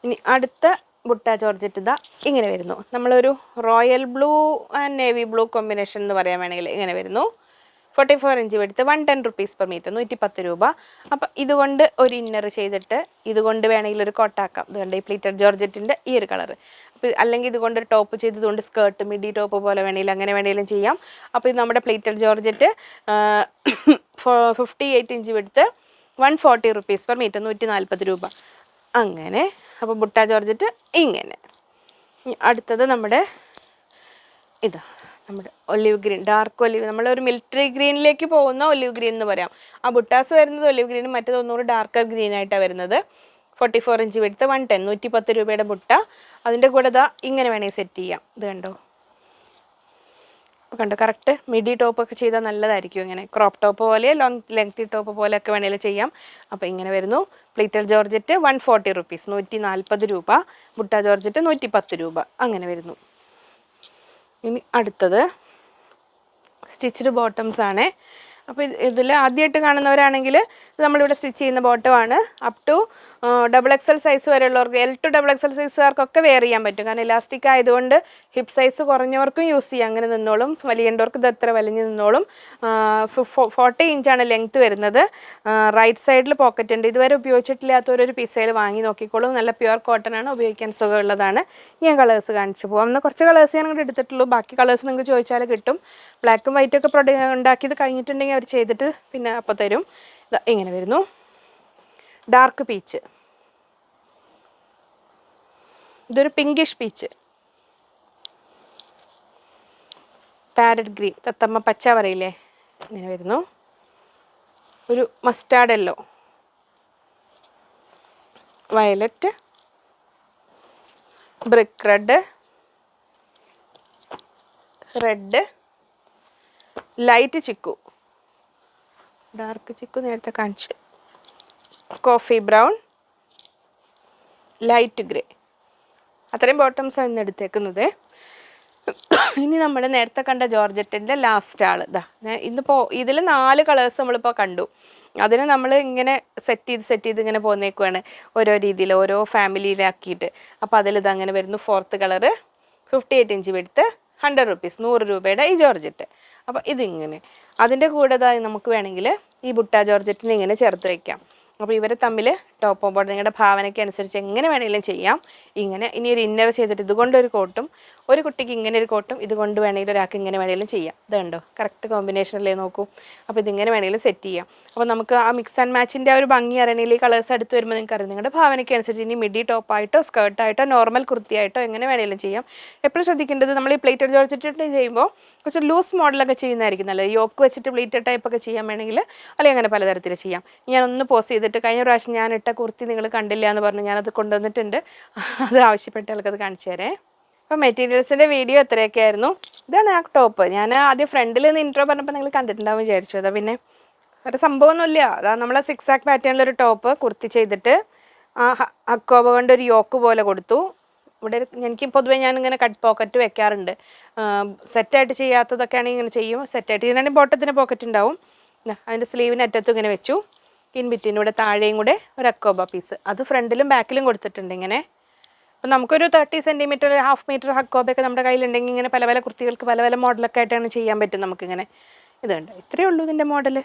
ഇനി അടുത്ത ബുട്ട ജോർജറ്റ് ഇതാ ഇങ്ങനെ വരുന്നു. നമ്മളൊരു royal blue and navy blue combination എന്ന് പറയാൻ വേണമെങ്കിൽ ഇങ്ങനെ വരുന്നു. 44 ഇഞ്ച് എടുത്ത് 110 rupees per meter, 110 രൂപ. അപ്പം ഇതുകൊണ്ട് ഒരു ഇന്നർ ചെയ്തിട്ട് ഇതുകൊണ്ട് വേണമെങ്കിൽ ഒരു കോട്ടാക്കാം. ഇതുകൊണ്ട് ഈ പ്ലീറ്റഡ് ജോർജറ്റിൻ്റെ ഈ ഒരു കളർ. അപ്പോൾ അല്ലെങ്കിൽ ഇതുകൊണ്ട് ഒരു ടോപ്പ് ചെയ്ത് ഇതുകൊണ്ട് സ്കേർട്ട് മിഡി ടോപ്പ് പോലെ വേണമെങ്കിൽ അങ്ങനെ വേണമെങ്കിലും ചെയ്യാം. അപ്പോൾ ഇത് നമ്മുടെ പ്ലീറ്റഡ് ജോർജറ്റ് 58 ഇഞ്ച് എടുത്ത് 140 rupees per meter, 140 രൂപ. അങ്ങനെ അപ്പോൾ ബുട്ട ജോർജറ്റ് ഇങ്ങനെ. അടുത്തത് നമ്മുടെ ഇതാ നമ്മുടെ ഒലിവ് ഗ്രീൻ, ഡാർക്ക് ഒലിവ്, നമ്മളൊരു മിലിറ്ററി ഗ്രീനിലേക്ക് പോകുന്ന ഒലിവ് ഗ്രീൻ എന്ന് പറയാം. ആ ബുട്ടാസ് വരുന്നത് ഒലിവ് ഗ്രീനും മറ്റേത് ഒന്നുകൂടി ഡാർക്കർ ഗ്രീൻ ആയിട്ടാണ് വരുന്നത്. 44 ഇഞ്ച് വിഡ്ത്ത്, 110, 110 രൂപയുടെ ബുട്ട. അതിൻ്റെ കൂടെ ഇതാ ഇങ്ങനെ വേണമെങ്കിൽ സെറ്റ് ചെയ്യാം. ഇത് കണ്ടോ കറക്റ്റ് മിഡി ടോപ്പൊക്കെ ചെയ്താൽ നല്ലതായിരിക്കും. ഇങ്ങനെ ക്രോപ്പ് ടോപ്പ് പോലെ ലെങ്തി ടോപ്പ് പോലെയൊക്കെ വേണമെങ്കിൽ ചെയ്യാം. അപ്പോൾ ഇങ്ങനെ വരുന്നു. പ്ലീറ്റഡ് ജോർജറ്റ് 140 rupees, 140 രൂപ. ബുട്ട ജോർജറ്റ് 110 രൂപ. അങ്ങനെ വരുന്നു. ഇനി അടുത്തത് സ്റ്റിച്ച്ഡ് ബോട്ടംസ് ആണ്. അപ്പോൾ ഇതിൽ ആദ്യമായിട്ട് കാണുന്നവരാണെങ്കിൽ ഇത് നമ്മളിവിടെ സ്റ്റിച്ച് ചെയ്യുന്ന ബോട്ടമാണ്. അപ് ടു XXL സൈസ് വരെയുള്ളവർക്ക്, L to XXL സൈസുകാർക്കൊക്കെ വെയർ ചെയ്യാൻ പറ്റും. കാരണം ഇലാസ്റ്റിക് ആയതുകൊണ്ട് ഹിപ്പ് സൈസ് കുറഞ്ഞവർക്കും യൂസ് ചെയ്യാം, അങ്ങനെ നിന്നോളും. വലിയവർക്ക് ഇത് എത്ര വലിഞ്ഞ് നിന്നോളും. 40 ഇഞ്ചാണ് ലെങ്ത്ത് വരുന്നത്. റൈറ്റ് സൈഡിൽ പോക്കറ്റ് ഉണ്ട്. ഇതുവരെ ഉപയോഗിച്ചിട്ടില്ലാത്തവരൊരു പിസയിൽ വാങ്ങി നോക്കിക്കോളും. നല്ല പ്യുവർ കോട്ടൺ ആണ്, ഉപയോഗിക്കാൻ സുഖമുള്ളതാണ്. ഞാൻ കളേഴ്സ് കാണിച്ചു പോകാം. അന്ന് കുറച്ച് കളേഴ്സ് ഞാൻ അങ്ങോട്ട് എടുത്തിട്ടുള്ളൂ. ബാക്കി കളേഴ്സ് നിങ്ങൾക്ക് ചോദിച്ചാൽ കിട്ടും. ബ്ലാക്കും വൈറ്റും ഒക്കെ ഉണ്ടാക്കിയത് കഴിഞ്ഞിട്ടുണ്ടെങ്കിൽ അവർ ചെയ്തിട്ട് പിന്നെ അപ്പോൾ തരും. ഇങ്ങനെ വരുന്നു. ഡാർക്ക് പീച്ച്, ഇതൊരു പിങ്കിഷ് പീച്ച്. പാരറ്റ് ഗ്രീൻ, തത്തമ്മ പച്ച പറയില്ലേ, ഇങ്ങനെ വരുന്നു. ഒരു mustard yellow, violet, brick red, light chikoo, dark chikoo നേരത്തെ കാണിച്ചു, കോഫി ബ്രൗൺ, ലൈറ്റ് ഗ്രേ. അത്രയും ബോട്ടംസാണ് ഇന്ന് എടുത്തേക്കുന്നത്. ഇനി നമ്മൾ നേരത്തെ കണ്ട ജോർജറ്റിൻ്റെ ലാസ്റ്റ് ആൾ ഇതാ. ഇന്നിപ്പോൾ ഇതിൽ 4 കളേഴ്സ് നമ്മളിപ്പോൾ കണ്ടു. അതിന് നമ്മൾ ഇങ്ങനെ സെറ്റ് ചെയ്ത് ഇങ്ങനെ പോന്നേക്കുവാണ്, ഓരോ രീതിയിൽ ഓരോ ഫാമിലിയിലാക്കിയിട്ട്. അപ്പോൾ അതിലിതങ്ങനെ വരുന്നു. 4th colour 58 inch width, 100 rupees, 100 രൂപയുടെ ഈ ജോർജറ്റ്. അപ്പോൾ ഇതിങ്ങനെ അതിൻ്റെ കൂടെ നമുക്ക് വേണമെങ്കിൽ ഈ ബുട്ട ജോർജറ്റിനെ ഇങ്ങനെ ചേർത്ത് വയ്ക്കാം. അപ്പോൾ ഇവരെ തമ്മിൽ ടോപ്പ് ബോട്ടം നിങ്ങളുടെ ഭാവനയ്ക്ക് അനുസരിച്ച് എങ്ങനെ വേണമെങ്കിലും ചെയ്യാം. ഇങ്ങനെ ഇനി ഒരു ഇന്നർ ചെയ്തിട്ട് ഇതുകൊണ്ടൊരു കോട്ടും, ഒരു കുട്ടിക്ക് ഇങ്ങനെ ഒരു കോട്ടും, ഇതുകൊണ്ട് വേണമെങ്കിൽ ഒരാൾക്ക് ഇങ്ങനെ വേണമെങ്കിലും ചെയ്യാം. ഇതുണ്ടോ കറക്റ്റ് കോമ്പിനേഷനിലേ നോക്കൂ. അപ്പോൾ ഇതിങ്ങനെ വേണമെങ്കിലും സെറ്റ് ചെയ്യാം. അപ്പോൾ നമുക്ക് ആ മിക്സ് ആൻഡ് മാച്ചിൻ്റെ ആ ഒരു ഭംഗി അറിയണമെങ്കിൽ ഈ കളേഴ്സ് അടുത്ത് വരുമ്പോൾ നിങ്ങൾക്ക് അറിയാം. നിങ്ങളുടെ ഭാവനയ്ക്ക് അനുസരിച്ച് ഇനി മിഡി ടോപ്പായിട്ടോ സ്കേർട്ടായിട്ടോ നോർമൽ കുർത്തിയായിട്ടോ എങ്ങനെ വേണമെങ്കിലും ചെയ്യാം. എപ്പോഴും ശ്രദ്ധിക്കേണ്ടത് നമ്മൾ ഈ പ്ലേറ്റഡ് ജോർജറ്റ് ചെയ്യുമ്പോൾ കുറച്ച് ലൂസ് മോഡലൊക്കെ ചെയ്യുന്നതായിരിക്കും നല്ലത്. യോക്ക് വെച്ചിട്ട് പ്ലീറ്റഡ് ടൈപ്പൊക്കെ ചെയ്യാൻ വേണമെങ്കിൽ അല്ലെങ്കിൽ അങ്ങനെ പലതരത്തിൽ ചെയ്യാം. ഞാനൊന്ന് പോസ് ചെയ്തിട്ട് കഴിഞ്ഞ പ്രാവശ്യം ഞാൻ ഇട്ട കുർത്തി നിങ്ങൾ കണ്ടില്ല എന്ന് പറഞ്ഞു, ഞാനത് കൊണ്ടുവന്നിട്ടുണ്ട്. അത് ആവശ്യപ്പെട്ട ആൾക്കത് കാണിച്ചു തരേ. അപ്പോൾ മെറ്റീരിയൽസിൻ്റെ വീഡിയോ എത്രയൊക്കെ ആയിരുന്നു. ഇതാണ് ആ ടോപ്പ്. ഞാൻ ആദ്യം ഫ്രണ്ടിൽ നിന്ന് ഇൻട്രോ പറഞ്ഞപ്പോൾ നിങ്ങൾ കണ്ടിട്ടുണ്ടാവും വിചാരിച്ചു. അതാ പിന്നെ ഒരു സംഭവമൊന്നുമില്ല. അതാ നമ്മളെ 6 ആക്ക് പാറ്റേണിലൊരു ടോപ്പ് കുർത്തി ചെയ്തിട്ട് ആ അക്കോബ കൊണ്ട് ഒരു യോക്ക് പോലെ കൊടുത്തു. ഇവിടെ എനിക്ക് പൊതുവേ ഞാനിങ്ങനെ കട്ട് പോക്കറ്റ് വെക്കാറുണ്ട്. സെറ്റായിട്ട് ചെയ്യാത്തതൊക്കെ ആണെങ്കിൽ ഇങ്ങനെ ചെയ്യും. സെറ്റായിട്ട് ഇതിനാണെങ്കിൽ ബോട്ടത്തിന് പോക്കറ്റ് ഉണ്ടാവും. അതിൻ്റെ സ്ലീവിന് അറ്റത്തും ഇങ്ങനെ വെച്ചു. ഇൻ ബിറ്റ്വീൻ ഇവിടെ താഴെയും കൂടെ ഒരു അക്കോബ പീസ്, അത് ഫ്രണ്ടിലും ബാക്കിലും കൊടുത്തിട്ടുണ്ട് ഇങ്ങനെ. അപ്പോൾ നമുക്കൊരു 30 സെൻറ്റിമീറ്റർ, 1/2 മീറ്റർ അക്കോബയൊക്കെ നമ്മുടെ കയ്യിലുണ്ടെങ്കിൽ ഇങ്ങനെ പല പല കുർത്തികൾക്ക് പല പല മോഡലൊക്കെ ആയിട്ടാണ് ചെയ്യാൻ പറ്റും നമുക്കിങ്ങനെ. ഇതുണ്ട്, ഇത്രയേ ഉള്ളൂ ഇതിൻ്റെ മോഡൽ.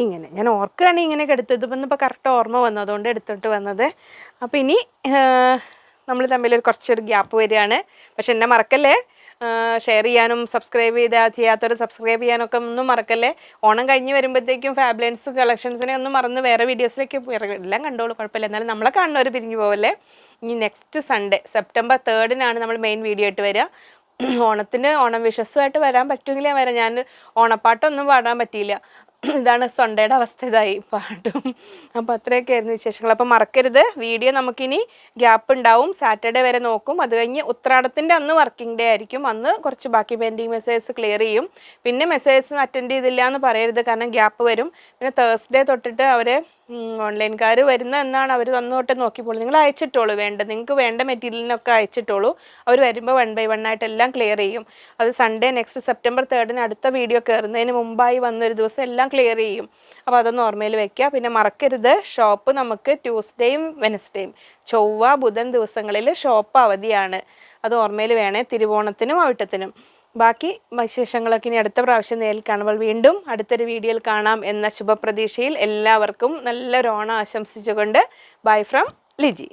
ഇങ്ങനെ ഞാൻ ഓർക്കുകയാണെങ്കിൽ ഇങ്ങനെയൊക്കെ എടുത്തത് ഇപ്പോൾ കറക്റ്റ് ഓർമ്മ വന്നു, അതുകൊണ്ട് എടുത്തിട്ട് വന്നത്. അപ്പോൾ ഇനി നമ്മൾ തമ്മിൽ കുറച്ചൊരു ഗ്യാപ്പ് വരികയാണ്. പക്ഷെ എന്നെ മറക്കല്ലേ, ഷെയർ ചെയ്യാനും സബ്സ്ക്രൈബ് ചെയ്യാത്തവർ സബ്സ്ക്രൈബ് ചെയ്യാനൊക്കെ ഒന്നും മറക്കല്ലേ. ഓണം കഴിഞ്ഞ് വരുമ്പോഴത്തേക്കും ഫാബ്ലൈൻസ് കളക്ഷൻസിനെ ഒന്നും മറന്ന് വേറെ വീഡിയോസിലേക്ക് എല്ലാം കണ്ടോളൂ, കുഴപ്പമില്ല. എന്നാലും നമ്മളെ കാണുന്നവർ പിരിഞ്ഞു പോവല്ലേ. ഇനി നെക്സ്റ്റ് സൺഡേ September 3 നമ്മൾ മെയിൻ വീഡിയോ ആയിട്ട് വരിക. ഓണത്തിന് ഓണം വിഷസ്സുമായിട്ട് വരാൻ പറ്റുമെങ്കിൽ ഞാൻ വരാം. ഞാൻ ഓണപ്പാട്ടൊന്നും പാടാൻ പറ്റിയില്ല, ഇതാണ് സൺഡേയുടെ അവസ്ഥ, ഇതായി പാട്ടും. അപ്പോൾ അത്രയൊക്കെ ആയിരുന്നു വിശേഷങ്ങൾ. അപ്പോൾ മറക്കരുത്, വീഡിയോ നമുക്കിനി ഗ്യാപ്പ് ഉണ്ടാവും, സാറ്റർഡേ വരെ നോക്കും. അത് കഴിഞ്ഞ് ഉത്രാടത്തിൻ്റെ അന്ന് വർക്കിംഗ് ഡേ ആയിരിക്കും. അന്ന് കുറച്ച് ബാക്കി പെൻഡിങ് മെസ്സേജസ് ക്ലിയർ ചെയ്യും. പിന്നെ മെസ്സേജസ് അറ്റൻഡ് ചെയ്തില്ല എന്ന് പറയരുത്, കാരണം ഗ്യാപ്പ് വരും. പിന്നെ തേഴ്സ്ഡേ തൊട്ടിട്ട് അവർ ഓൺലൈൻകാർ വരുന്ന എന്നാണ് അവർ തന്നു തൊട്ട് നോക്കിപ്പോളൂ. നിങ്ങൾ അയച്ചിട്ടോളൂ, നിങ്ങൾക്ക് വേണ്ട മെറ്റീരിയലിനൊക്കെ അയച്ചിട്ടോളൂ. അവർ വരുമ്പോൾ 1 by 1 ആയിട്ട് എല്ലാം ക്ലിയർ ചെയ്യും. അത് സൺഡേ നെക്സ്റ്റ് September 3 അടുത്ത വീഡിയോ കയറുന്നതിന് മുമ്പായി വന്നൊരു ദിവസം എല്ലാം ക്ലിയർ ചെയ്യും. അപ്പോൾ അതൊന്ന് ഓർമ്മയിൽ വെക്കുക. പിന്നെ മറക്കരുത്, ഷോപ്പ് നമുക്ക് ട്യൂസ്ഡേയും വെനസ്ഡേയും, ചൊവ്വ ബുധൻ ദിവസങ്ങളിൽ ഷോപ്പ് അവധിയാണ്. അത് ഓർമ്മയിൽ വേണേ, തിരുവോണത്തിനും അവിട്ടത്തിനും. ബാക്കി വിശേഷങ്ങളൊക്കെ ഇനി അടുത്ത പ്രാവശ്യം നേരിൽ കാണുമ്പോൾ വീണ്ടും അടുത്തൊരു വീഡിയോയിൽ കാണാം എന്ന ശുഭപ്രതീക്ഷയിൽ എല്ലാവർക്കും നല്ലൊരു ഓണം ആശംസിച്ചുകൊണ്ട് ബൈ ഫ്രം ലിജി.